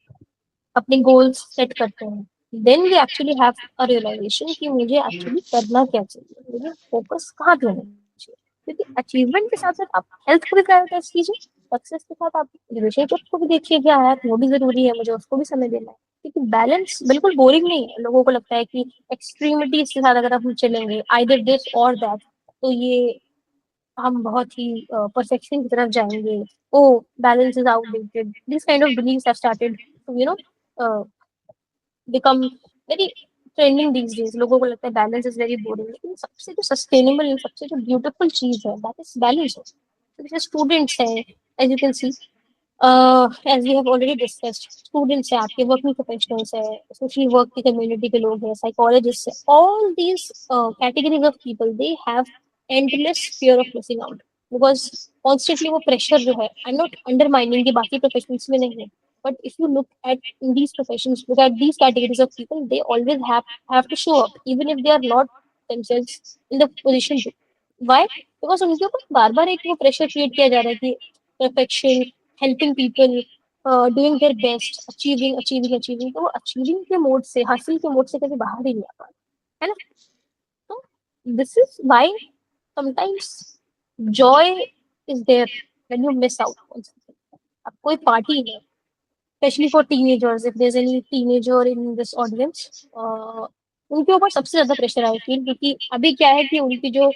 Speaker 3: अपने गोल्स सेट करते हैं, then we actually have a realization कि मुझे एक्चुअली करना क्या चाहिए, मुझे फोकस कहाँ पे होना चाहिए। क्योंकि अचीवमेंट के साथ साथ आप हेल्थ को भी प्रायोरिटाइज कीजिए, सक्सेस के साथ आप रिलेशनशिप को भी देखिए, क्या है वो भी जरूरी है, मुझे उसको भी समय देना है। क्योंकि बैलेंस बिल्कुल बोरिंग नहीं है। लोगों को लगता है कि एक्सट्रीमिटीज के साथ अगर हम चलेंगे आइदर दिस और दैट, तो ये हम बहुत ही परफेक्शन की तरफ जाएंगे। Oh, balance is outdated, this kind of believes have started to become very trending these days. लोगों को लगता है बैलेंस इज वेरी बोरिंग, लेकिन सबसे जो सस्टेनेबल सबसे जो ब्यूटीफुल चीज है दैट इज बैलेंस। तो जैसे स्टूडेंट्स हैं, as you can see, as we have already discussed, students है, आपके वर्किंग प्रोफेशनल्स है, सोशल वर्क की कम्युनिटी के लोग हैं, साइकोलॉजिस्ट है, all these categories of people they have endless fear of missing out. Because constantly वो प्रेशर जो है, आई एम नॉट अंडरमाइनिंग कि बाकी प्रोफेशनल्स में नहीं है, but if you look at in these professions, look at these categories of people, they always have to show up even if they are not themselves in the position to. Why? Because उनके ऊपर बार बार एक वो pressure create किया जा रहा है कि perfection, helping people, doing their best, achieving achieving achieving, तो वो अचीविंग के मोड से, हासिल के मोड से कभी बाहर ही नहीं आ पा रहा है ना। तो this is why sometimes joy is there when you miss out on something. अब कोई पार्टी है, especially for teenagers, if there's any teenager in this audience, उनके ऊपर सबसे ज्यादा प्रेशर आई फील, क्योंकि अभी क्या है कि उनकी जो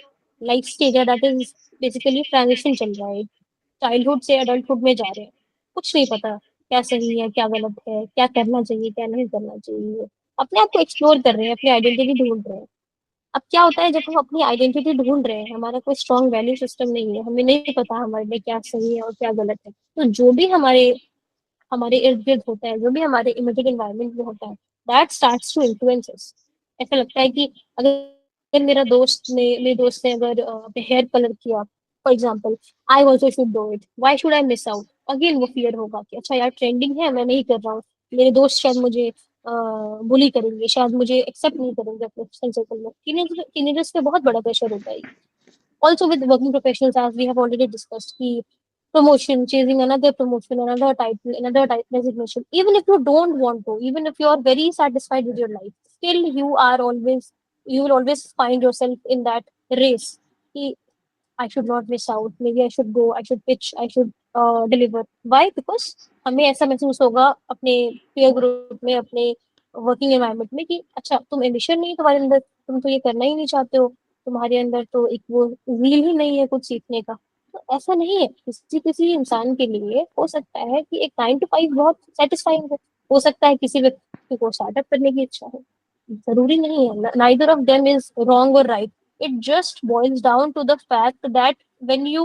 Speaker 3: लाइफ स्टेज है दैट इज बेसिकली ट्रांजिशन चल रहा है, चाइल्डहुड से एडल्टहुड में जा रहे हैं। कुछ नहीं पता क्या सही है क्या गलत है, क्या करना चाहिए क्या नहीं करना चाहिए, अपने आप को एक्सप्लोर कर रहे हैं, अपनी आइडेंटिटी ढूंढ रहे हैं। अब क्या होता है जब हम अपनी आइडेंटिटी ढूंढ रहे हैं, हमारा कोई स्ट्रॉन्ग वैल्यू सिस्टम नहीं है, हमें नहीं पता हमारे लिए क्या सही है और क्या गलत है, तो जो भी हमारे हमारे इर्द गिर्द होता है, जो भी हमारे इमीडिएट एनवायरनमेंट में होता है, that starts to influence us. ऐसा लगता है कि अगर मेरे दोस्त ने अगर हेयर कलर किया, for example, I also should do it, why should I miss out. Again वो फियर होगा कि अच्छा यार ट्रेंडिंग है, मैं नहीं कर रहा हूँ, मेरे दोस्त शायद मुझे बुली करेंगे, शायद मुझे एक्सेप्ट नहीं करेंगे अपने फ्रेंड सर्कल में। टीनेजर्स पे बहुत बड़ा प्रेशर होता है। Also with working professionals, as we have already discussed, ki promotion, chasing another promotion, another type resignation. Even if you don't want to, even if you are very satisfied with your life, still you will always find yourself in that race. Ki, I should not miss out. Maybe I should go. I should pitch. I should deliver. Why? Because हमें ऐसा महसूस होगा अपने peer group में, अपने working environment में कि अच्छा तुम एम्बिशन नहीं है तुम्हारे अंदर, तुम तो ये करना ही नहीं चाहते हो, तुम्हारे अंदर तो एक वो रील ही नहीं है कुछ सीखने का। तो ऐसा नहीं है, किसी किसी इंसान के लिए हो सकता है कि एक 9 to 5 बहुत सेटिस्फाइंग हो सकता है किसी व्यक्ति को स्टार्टअप करने की इच्छा हो। जरूरी नहीं है, neither of them is wrong और right. It just boils down to the fact that when you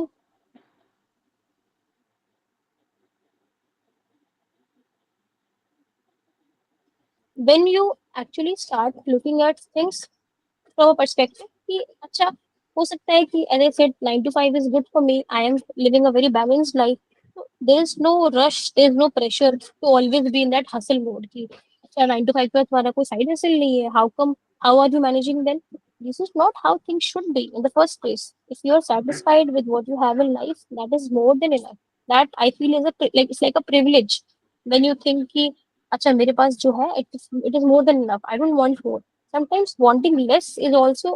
Speaker 3: when you actually start looking at things from a perspective कि अच्छा हो सकता है कि as I said 9 to 5 is good for me, I am living a very balanced life, so there is no rush, there is no pressure to always be in that hustle mode कि अच्छा 9 to 5 का तुम्हारा कोई side hustle नहीं है, how are you managing then? This is not how things should be in the first place. If you are satisfied with what you have in life, that is more than enough. That I feel is it's like a privilege when you think कि अच्छा मेरे पास जो है it is more than enough, I don't want more. Sometimes wanting less is also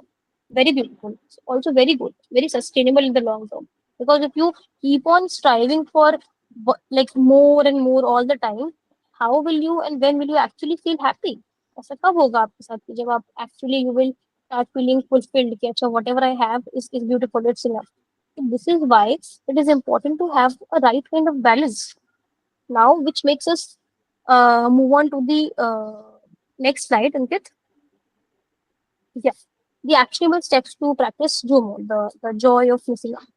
Speaker 3: very beautiful, it's also very good, very sustainable in the long term. Because if you keep on striving for like more and more all the time, how will you and when will you actually feel happy? ऐसा कब होगा आपके साथ कि जब आप actually you will start feeling fulfilled कि अच्छा whatever I have is beautiful, it's enough. So this is why it is important to have a right kind of balance. Now which makes us move on to the next slide, Ankit. Yeah. the actionable steps to practice Zoom, the joy of missing out.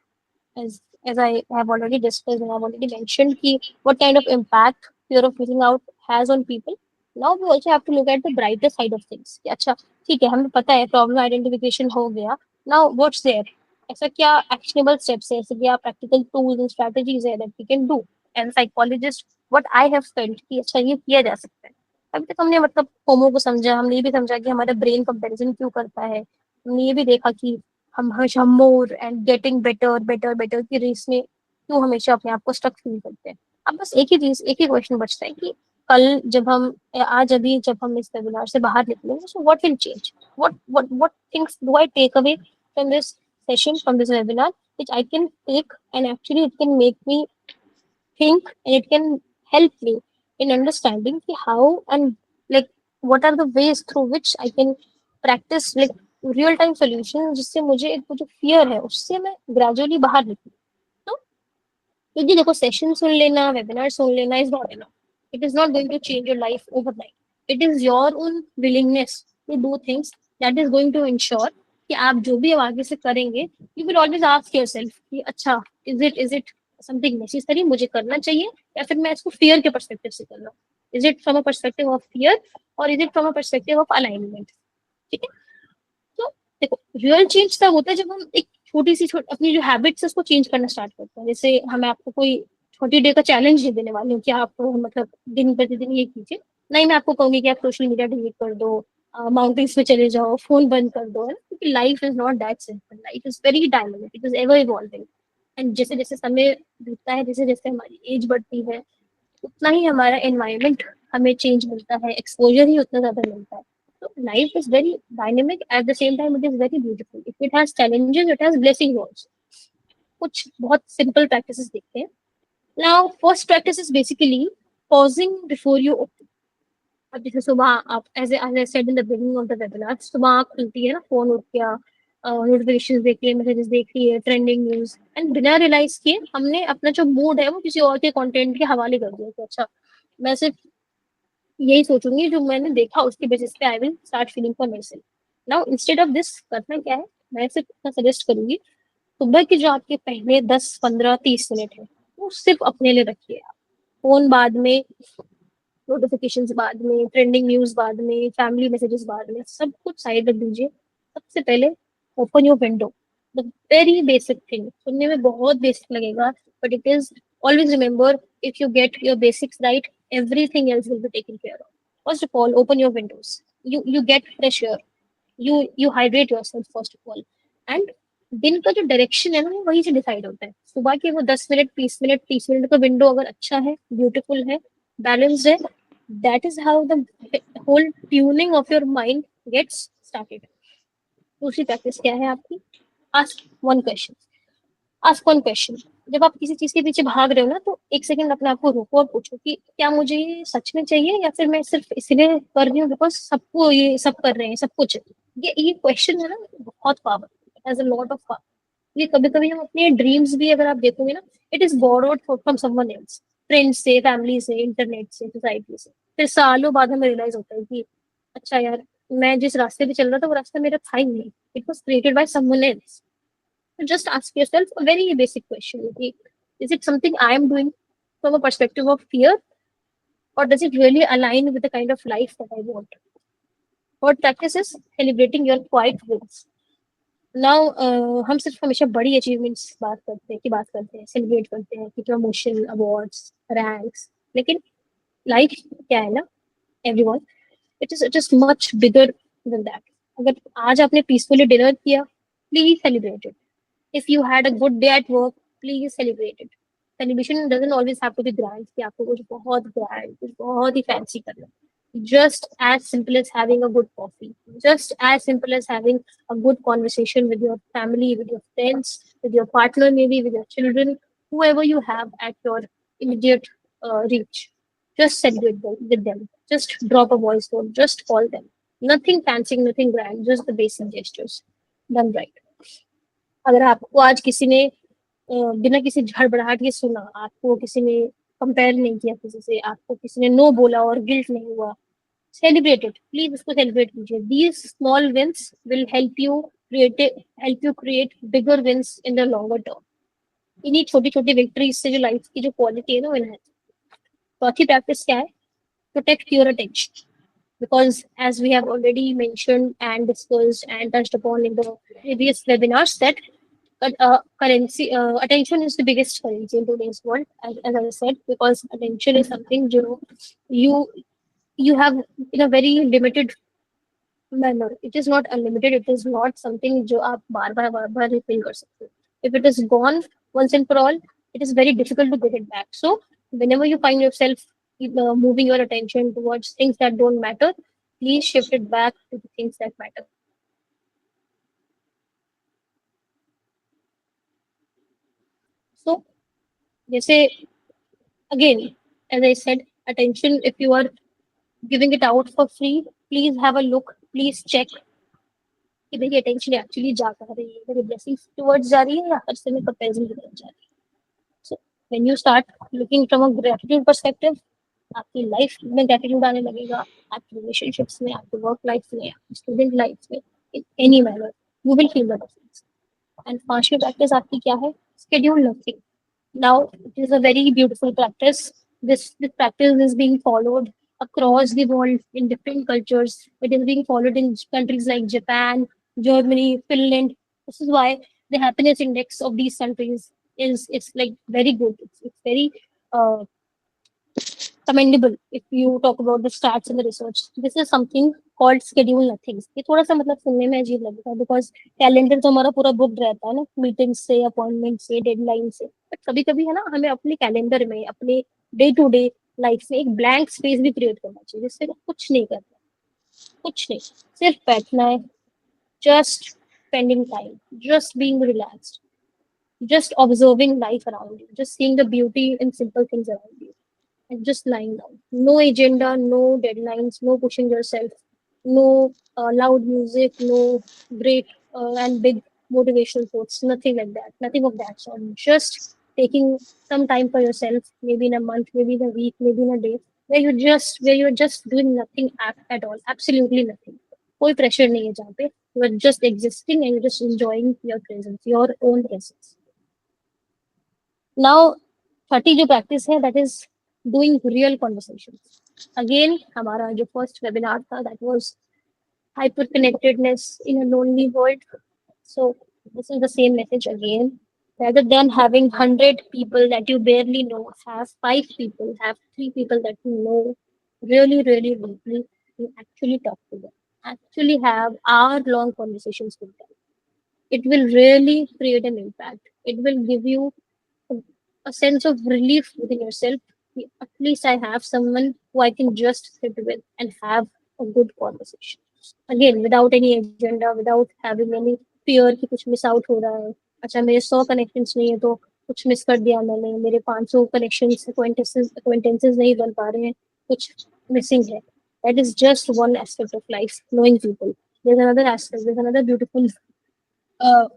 Speaker 3: As I have already discussed and I've already mentioned ki what kind of impact fear of missing out has on people. Now we also have to look at the brighter side of things. कि अच्छा ठीक है हमें पता है problem identification हो गया. Now what's there? ऐसा क्या actionable steps है, ऐसे क्या practical tools and strategies है that we can do. And psychologist, what I have felt कि अच्छा ये किया जा सकता है. अभी तक हमने मतलब फोमो को समझा, हमने ये भी समझा कि हमारा ब्रेन कंपैरिजन क्यों करता है, हमने ये भी देखा कि हम हमेशा more and getting better better better की रेस में क्यों हमेशा अपने आप को स्टक फील करते हैं. अब बस एक ही चीज, एक ही क्वेश्चन बचता है कि कल जब हम आज अभी जब हम इस वेबिनार से बाहर निकलेंगे, so what will change, what things do I take away from this session, from this webinar, which I can take and actually it can make me think and it can help me in understanding how and like what are the ways through which I can practice like real time solution, जिससे मुझे एक वो जो fear है उससे मैं gradually बाहर निकलूं. तो क्योंकि देखो सेशन सुन लेना, वेबिनार सुन लेना is not enough. It is not going to change your life overnight. It is your own willingness to do things that is going to ensure कि आप जो भी अब आगे से करेंगे you will always ask yourself कि अच्छा इज इट समथिंग नेसेसरी, मुझे करना चाहिए, या फिर मैं इसको फियर के पर्सपेक्टिव से कर रहा हूँ. Is it from a perspective of fear और is it from a perspective of alignment. ठीक है. तो देखो रियल चेंज तब होता है जब हम एक छोटी सी अपनी जो हैबिट्स है उसको चेंज करना स्टार्ट करते हैं. जैसे हमें आपको कोई 40 डे का चैलेंज नहीं देने वाली हूँ कि आप मतलब दिन प्रतिदिन ये कीजिए. नहीं, मैं आपको कहूंगी कि आप सोशल मीडिया डिलीट कर दो, माउंटेन्स में चले जाओ, फोन बंद कर दो, है ना, क्योंकि life is not that simple. Life is very dynamic, it is ever evolving. And जैसे जैसे समय बीतता है, जैसे जैसे हमारी एज बढ़ती है, उतना ही हमारा एनवायरमेंट हमें चेंज मिलता है, एक्सपोजर ही उतना ज्यादा मिलता है. So life is very dynamic. At the same time, it is very beautiful. If it has challenges, it has blessings also. कुछ बहुत simple practices देखते हैं. Now, first practice is basically pausing before you open. अब जैसे सुबह आप as I said in the beginning of the webinar, सुबह आप खुलती है ना, फोन उठ गया, नोटिफिकेशन देख लिए, मैसेजेस देख लिए, ट्रेंडिंग न्यूज, एंड बिना रियलाइज किए हमने अपना जो मूड है वो किसी और के कंटेंट के हवाले कर दिया. तो अच्छा मैं सिर्फ यही सोचूंगी जो मैंने देखा उसके बेसिस पे I will start feeling for my self. Now instead of this करना क्या है, मैं सिर्फ इतना सजेस्ट करूंगी, सुबह के जो आपके पहले 10 15 30 मिनट है वो सिर्फ अपने लिए रखिए. आप फोन बाद में, नोटिफिकेशंस बाद में, ट्रेंडिंग न्यूज बाद में, फैमिली मैसेजेस बाद में, सब कुछ साइड रख दीजिए. सबसे पहले open your window. The very basic thing, सुनने में बहुत बेसिक लगेगा but it is, always remember, if you get your basics right, everything else will be taken care of. First of all, open your windows. You get fresh air. You hydrate yourself first of all. And दिन का जो direction है ना वो वहीं से decide होता है. सुबह के वो 10 मिनट 20 मिनट 30 मिनट का विंडो अगर अच्छा है, ब्यूटीफुल है, बैलेंस्ड है, that is how the whole tuning of your mind gets started. दूसरी प्रैक्टिस क्या है आपकी? Ask one question. Ask one question. जब आप किसी चीज के पीछे भाग रहे हो ना, तो एक सेकंड अपने आप को रोको और पूछो कि क्या मुझे ये सच में चाहिए या फिर मैं सिर्फ इसलिए कर रही हूँ बिकॉज सबको ये सब कर रहे हैं, सबको चाहिए. ये क्वेश्चन है ना, बहुत power, has a lot of power. ये कभी कभी हम अपने ड्रीम्स भी अगर आप देखोगे ना, it is borrowed from someone else, friends से, फैमिली से, इंटरनेट से, सोसाइटी से. फिर सालों बाद हमें रियलाइज होता है कि अच्छा यार, मैं जिस रास्ते पे चल रहा था वो रास्ता मेरा था ही नहीं, it was created by someone else. Just ask yourself a very basic question. Okay? Is it something I am doing from a perspective of fear, or does it really align with the kind of life that I want? Third practice is celebrating your quiet wins. Now, हम सिर्फ हमेशा बड़ी achievements बात करते हैं, celebrate करते हैं कि प्रमोशन, अवार्ड्स, रैंक्स, लेकिन लाइफ क्या है ना everyone, it is much bigger than that. अगर आज आपने पीसफुली डिनर किया, please celebrate it. If you had a good day at work, please celebrate it. Celebration doesn't always have to be grand कि आपको कुछ बहुत grand, कुछ बहुत ही fancy करना. Just as simple as having a good coffee, just as simple as having a good conversation with your family, with your friends, with your partner, maybe with your children, whoever you have at your immediate reach. Just celebrate with them. Just drop a voice note. Just call them. Nothing fancy, nothing grand, just the basic gestures. Done right. अगर आपको आज किसी ने बिना किसी झड़बड़ाहट के सुना, आपको किसी ने कंपेयर नहीं किया किसी से, आपको किसी ने नो बोला और गिल्ट नहीं हुआ, Celebrate it. Please इसको celebrate कीजिए. These small wins will help you create bigger wins in the longer term. इन्हीं छोटी छोटी विक्ट्रीज से जो लाइफ की जो क्वालिटी है ना वो enhance. चौथी प्रैक्टिस क्या है? Protect your attention. Because as we have already mentioned and discussed and touched upon in the previous webinars, that attention is the biggest currency in today's world, as I said, because attention is something you you have in a very limited manner. It is not unlimited. It is not something जो आप बार बार refill कर सकते हो. If it is gone once and for all, it is very difficult to get it back. So whenever you find yourself moving your attention towards things that don't matter, please shift it back to the things that matter. So, जैसे again, as I said, attention, if you are giving it out for free, please have a look, please check कि मेरी attention actually जा कहाँ रही है, मेरी blessings towards जा रही है या फिर से मैं comparison की तरफ जा रही है. So, when you start looking from a gratitude perspective, आपकी लाइफ में ग्रेटिट्यूड आने लगेगा, आपकी रिलेशनशिप्स में, आपकी वर्क लाइफ में, आपकी स्टूडेंट लाइफ में, in any manner you will feel the difference. And पांचवी प्रैक्टिस आपकी क्या है? Schedule nothing. Now it is a very beautiful practice. This practice is being followed across the world in different cultures. It is being followed in countries like Japan, Germany, Finland. This is why the happiness index of these countries is it's like very good. It's very uh, commendable if you talk about the stats and the research. This is something called schedule nothing. ये थोड़ा सा मतलब सुनने में अजीब लगेगा because calendar तो हमारा पूरा बुक रहता है ना, मीटिंग से, अपॉइंटमेंट से, डेडलाइन से. बट कभी कभी है ना, हमें अपने कैलेंडर में, अपने डे टू डे लाइफ में एक ब्लैंक स्पेस भी क्रिएट करना चाहिए जिससे कुछ नहीं करना, कुछ नहीं, सिर्फ बैठना है, just spending time, just being relaxed, just observing life around you, just seeing the beauty in simple things around you, and just lying down. No agenda, no deadlines, no pushing yourself, no loud music, no great and big motivational quotes, nothing like that, nothing of that sort. Just taking some time for yourself, maybe in a month, maybe in a week, maybe in a day, where you're just doing nothing at all, absolutely nothing. कोई pressure नहीं है जहाँ पे. You are just existing and you're just enjoying your presence, your own presence. Now, 30 जो practice है, that is doing real conversations. Again, हमारा जो first webinar था, that was hyper-connectedness in a lonely world. So, this is the same message again. Rather than having 100 people that you barely know, have 5 people, have 3 people that you know really, really deeply, you actually talk to them. Actually have hour-long conversations with them. It will really create an impact. It will give you a sense of relief within yourself. At least I have someone who I can just sit with and have a good conversation. Again, without any agenda, without having any fear कि कुछ miss out हो रहा है. अच्छा, मेरे 100 connections नहीं है तो कुछ मिस कर दिया मैंने, मेरे 500 कनेक्शंस acquaintances नहीं बन पा रहे हैं, कुछ मिसिंग है. That is just one aspect of life, knowing people. There's another aspect, there's another beautiful uh,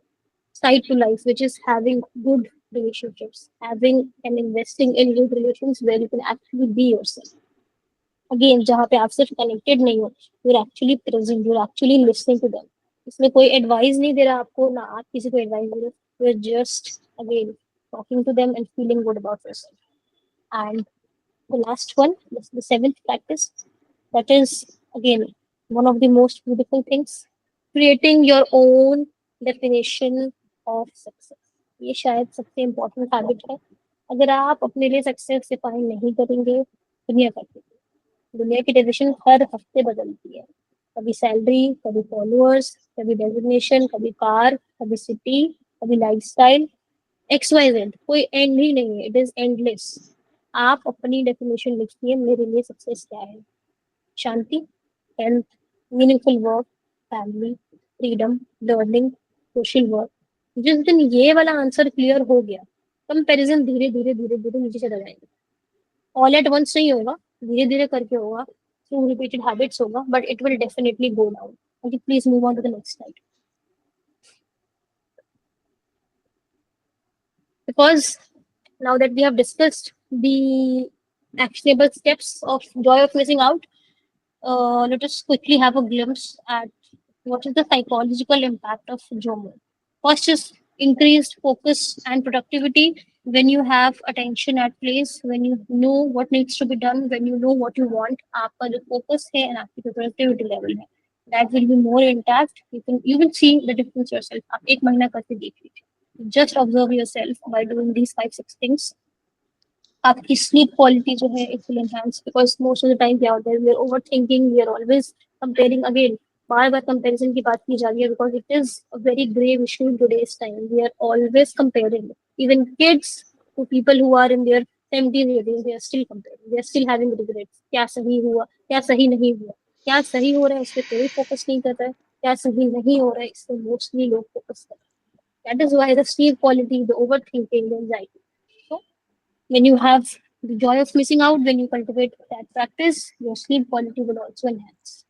Speaker 3: side to life, which is having good relationships, having and investing in good relations where you can actually be yourself. Again, जहाँ पे आप सिर्फ connected नहीं हो, you're actually present, you're actually listening to them. इसमें कोई advice नहीं दे रहा आपको, ना आप किसी को advice दे रहे हो. You're just again talking to them and feeling good about yourself. And the last one, the seventh practice, that is again one of the most beautiful things, creating your own definition of success. ये शायद सबसे important habit है. अगर आप अपने लिए success define नहीं करेंगे, दुनिया कर देगी. दुनिया की डेफिनेशन हर हफ्ते बदलती है. कभी सैलरी, कभी फॉलोअर्स, कभी डेजिग्नेशन, कभी कार, कभी सिटी, कभी लाइफस्टाइल, XYZ. कोई एंड ही नहीं है. It is endless. आप अपनी डेफिनेशन लिखिए, मेरे लिए सक्सेस क्या है? शांति, health, meaningful work, family, freedom, learning, social work. जिस दिन ये वाला आंसर क्लियर हो गया, कंपैरिजन धीरे धीरे धीरे धीरे नीचे चला जाएगा. ऑल एट वंस नहीं होगा, धीरे धीरे करके होगा, थ्रू रिपीटेड हैबिट्स होगा, but it will definitely go down. Okay, please move on to the next slide. Because now that we have discussed the actionable steps of joy of missing out, let us quickly have a glimpse at what is the psychological impact of JOMO. First is increased focus and productivity. When you have attention at place, when you know what needs to be done, when you know what you want, आपका जो focus है and आपकी जो productivity level है, that will be more intact. You will see the difference yourself. आप एक महीना करके देख लीजिए. Just observe yourself by doing these 5-6 things. आपकी sleep quality जो है it will enhance, because most of the time क्या होता है, we are overthinking, we are always comparing again. Bar bar comparison की बात की जा रही है, because it is a very grave issue in today's time. We are always comparing. Even kids to people who are in their 70s, 80s, they are still comparing. They are still having regrets. क्या सही हुआ, क्या सही नहीं हुआ, क्या सही हो रहा है इस पे कोई फोकस नहीं कर रहा है, क्या सही नहीं हो रहा है इस पे मोस्टली लोग फोकस कर रहे हैं. That is why the sleep quality, the overthinking, the anxiety. So when you have the joy of missing out, when you cultivate that practice, your sleep quality will also enhance.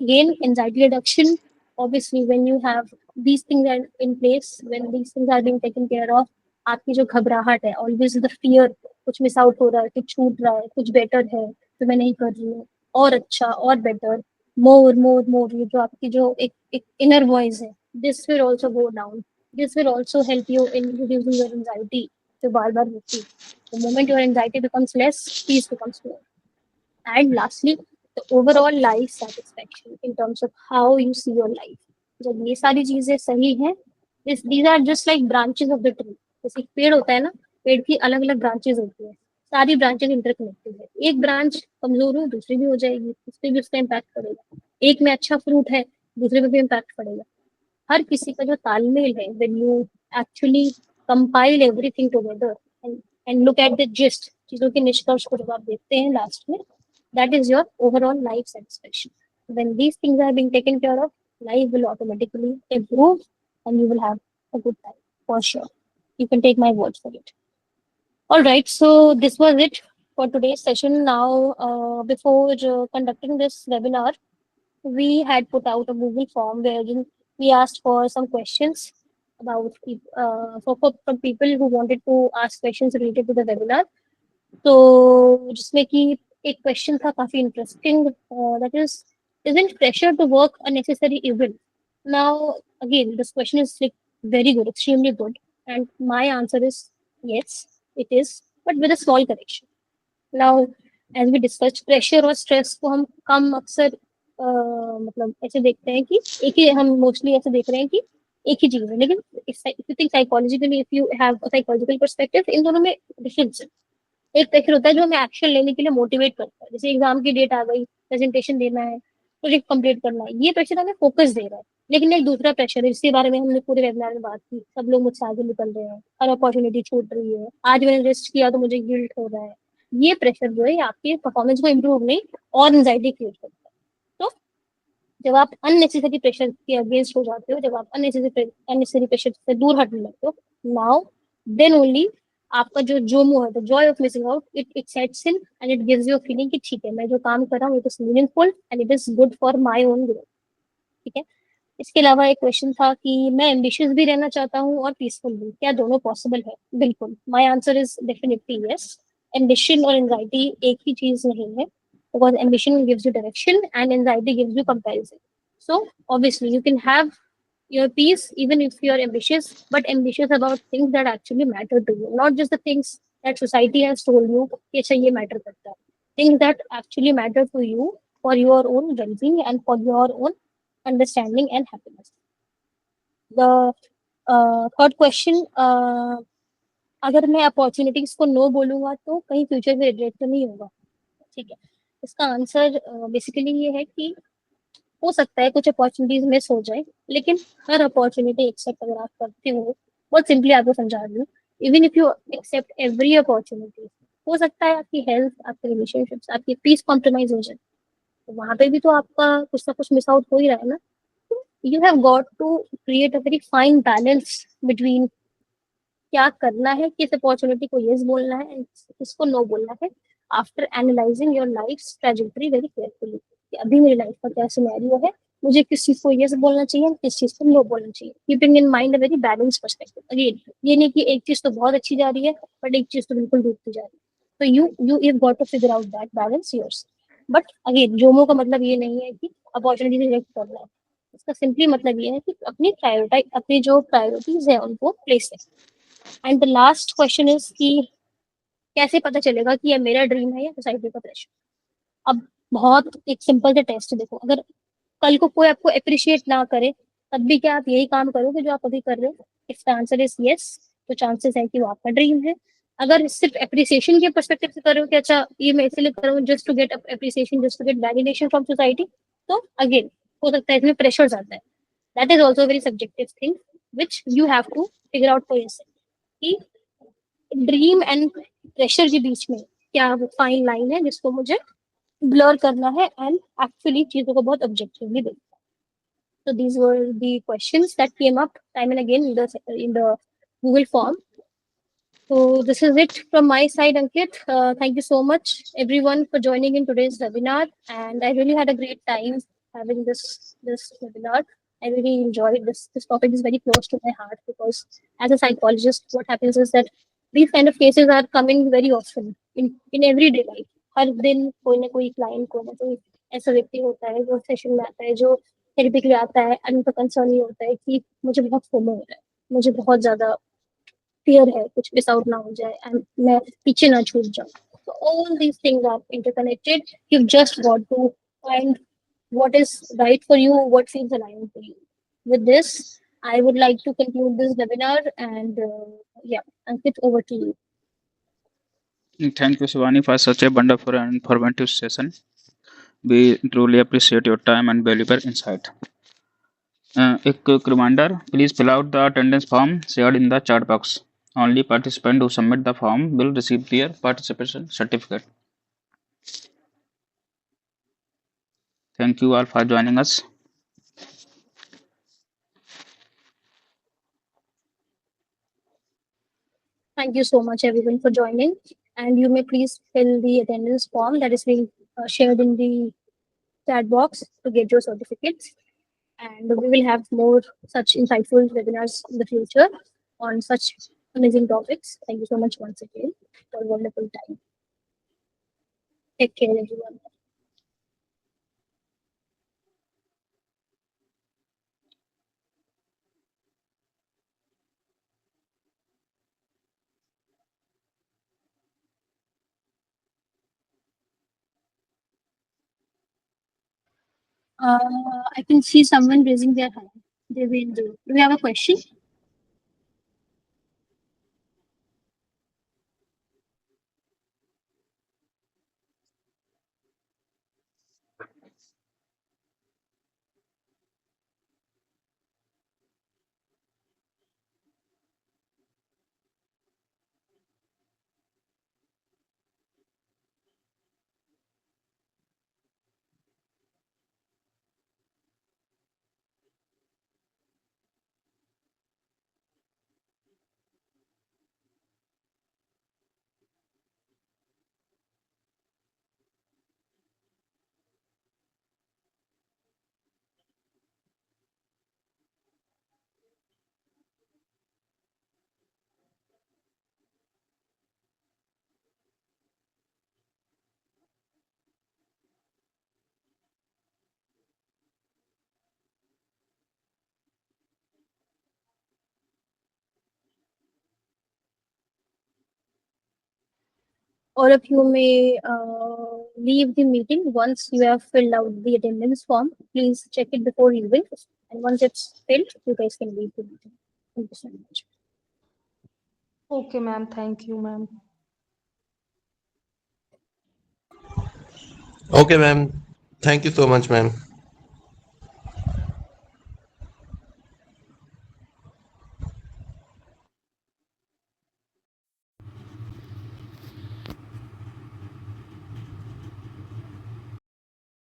Speaker 3: Again, anxiety reduction. Obviously, when you have these things are in place, when these things are being taken care of, आपकी जो घबराहट है, always the fear, कुछ miss out हो रहा है, कुछ छूट रहा है, कुछ बेटर है तो मैं नहीं कर रही हूँ, और अच्छा और बेटर, more, ये जो आपकी जो एक inner voice है, this will also go down. This will also help you in reducing your anxiety. जो बार बार होती है. The moment your anxiety becomes less, peace becomes more. And lastly, the overall life satisfaction in terms of how you see your life. जब ये सारी चीजें सही हैं, these are just like branches of the tree. जैसे एक पेड़ होता है ना, पेड़ की अलग अलग ब्रांचेस होती है, सारी ब्रांचेस इंटरकनेक्टेड है. एक ब्रांच कमजोर हो, दूसरी भी हो जाएगी, उस पर भी उसका इम्पैक्ट पड़ेगा. एक में अच्छा फ्रूट है, दूसरे पे भी इम्पैक्ट पड़ेगा. हर किसी का जो तालमेल है, when you actually compile everything together and look at the gist, चीजों के निष्कर्ष को जब आप देखते हैं लास्ट में, that is your overall life satisfaction. When these things are being taken care of, life will automatically improve and you will have a good time for sure. You can take my word for it. All right, so this was it for today's session. Now, before conducting this webinar, we had put out a Google form wherein we asked for some questions about from people who wanted to ask questions related to the webinar. तो जिसमें कि एक question था काफी interesting, that is, isn't pressure to work a necessary evil? Now, again, this question is like very good, extremely good, and my answer is yes, it is, but with a small correction. Now, as we discussed, pressure और stress को हम कम अक्सर मतलब ऐसे देखते हैं कि एक ही, हम मोस्टली ऐसे देख रहे हैं कि एक ही चीज है, लेकिन if you think psychologically, if you have a psychological perspective, इन दोनों में डिफरेंस है. एक प्रेशर होता है जो हमें एक्शन लेने के लिए मोटिवेट करता है, जैसे एग्जाम की डेट आ गई, प्रेजेंटेशन देना है, प्रोजेक्ट कंप्लीट करना है, ये प्रेशर हमें फोकस दे रहा है. लेकिन एक दूसरा प्रेशर है, जिसके बारे में हमने पूरे वेबिनार में बात की, सब लोग मुझसे आगे निकल रहे हैं, हर अपॉर्चुनिटी छूट रही है, आज मैंने रेस्ट किया तो मुझे गिल्ट हो रहा है. ये प्रेशर जो है आपके परफॉर्मेंस को इम्प्रूव नहीं और एंजाइटी क्रिएट करता है. तो जब आप अननेसेसरी प्रेशर के अगेंस्ट हो जाते हो, जब आप अननेसेसरी प्रेशर से दूर हटने लगते हो, नाउ देन ओनली आपका जो जोमो है, the joy of missing out, it sets in and it gives you a feeling कि ठीक है, मैं जो काम कर रहा हूँ it is meaningful and it is good for my own growth. ठीक है. इसके अलावा एक क्वेश्चन था कि मैं एम्बिशियस भी रहना चाहता हूँ और पीसफुल भी, क्या दोनों पॉसिबल है? बिल्कुल. My answer is definitely yes. Ambition और एंजाइटी एक ही चीज नहीं है, because ambition gives you direction and anxiety gives you comparison. So obviously you can have your peace even if you are ambitious, but ambitious about things that actually matter to you, not just the things that society has told you कि अच्छा ये matter करता है. Things that actually matter to you for your own well-being and for your own understanding and happiness. The third question, अगर मैं opportunities को no बोलूंगा तो कहीं फ्यूचर में रिग्रेट तो नहीं होगा? ठीक है. इसका आंसर बेसिकली ये है कि हो सकता है कुछ अपॉर्चुनिटीज मिस हो जाए, लेकिन हर अपॉर्चुनिटी एक्सेप्ट अगर आप करते हो, बहुत सिंपली आपको समझा रही हूँ, even if you accept every opportunity, हो सकता है आपकी हेल्थ, आपके रिलेशनशिप्स, आपकी पीस कॉम्प्रोमाइज हो जाए, तो वहां पे भी तो आपका कुछ ना कुछ मिस आउट हो ही रहा है ना. You have got to create a very fine balance between क्या करना है, किस अपॉर्चुनिटी को यस बोलना है एंड किसको नो बोलना है, after analysing your life trajectory very carefully कि अभी मेरी लाइफ का क्या सिनेरियो है, मुझे किस चीज को यस बोलना चाहिए, किस चीज को नो बोलना चाहिए, keeping in mind a very balance perspective. Again, ये नहीं कि एक चीज तो बहुत अच्छी जा रही है बट एक चीज तो बिल्कुल डूबती जा रही है. तो you got to figure out that balance yours. But again JOMO का मतलब ये नहीं है कि अपॉर्चुनिटी रिजेक्ट करना है, इसका सिंपली मतलब ये है कि अपनी जो प्रायोरिटीज है उनको प्लेस है। And the last question is कि कैसे पता चलेगा कि ये मेरा ड्रीम है या सोसाइटी का प्रेशर। अब बहुत एक सिंपल से टेस्ट देखो, अगर कल को कोई आपको अप्रिशिएट ना करे तब भी क्या आप यही काम करोगे जो आप अभी कर रहे हो? If the answer is yes, तो चांसेस है कि वो आपका ड्रीम है। अगर सिर्फ अप्रिसिएशन के परस्पेक्टिव से कर रहे हो कि अच्छा ये मैं इसलिए कर रहा हूँ just to get appreciation, just to get validation from society, तो अगेन हो सकता है इसमें प्रेशर आता है। That is also very subjective thing which you have to figure out for yourself कि ड्रीम एंड प्रेशर के बीच में क्या वो फाइन लाइन है जिसको मुझे ब्लर करना है एंड एक्चुअली चीजों को बहुत ऑब्जेक्टिवली देखना। So these were the questions that came up time and again in the Google form. So this is it from my side, Ankit. Thank you so much, everyone, for joining in today's webinar. And I really had a great time having this webinar. I really enjoyed this. This topic is very close to my heart because, as a psychologist, what happens is that these kind of cases are coming very often in everyday life. हर दिन कोई ना कोई client, कोई ना कोई ऐसा व्यक्ति होता है जो सेशन में आता है, जो थेरेपी के लिए आता है, एंड उनका कंसर्न ये होता है कि मुझे बहुत फोमो हो रहा है, मुझे बहुत ज्यादा फियर है कुछ मिस आउट ना हो जाए एंड मैं पीछे ना छूट जाऊं। So all these things are interconnected. You've just got to find what is right for you, what feels aligned for you. With this, I would like to conclude this webinar and yeah, Ankit, over to you.
Speaker 1: Thank you, Shivani, for such a wonderful and informative session. We truly appreciate your time and valuable insight. A quick reminder, please fill out the attendance form shared in the chat box. Only participants who submit the form will receive their participation certificate. Thank you all for joining us.
Speaker 3: Thank you so much, everyone, for joining. And you may please fill the attendance form that is being shared in the chat box to get your certificates. And we will have more such insightful webinars in the future on such amazing topics. Thank you so much once again for a wonderful time. Take care, everyone. I can see someone raising their hand. Do we have a question? All of you may leave the meeting once you have filled out the attendance form. Please check it before leaving. And once it's filled, you guys can leave the meeting. Thank you so much.
Speaker 4: Okay, ma'am. Thank you, ma'am.
Speaker 5: Okay, ma'am. Thank you so much, ma'am.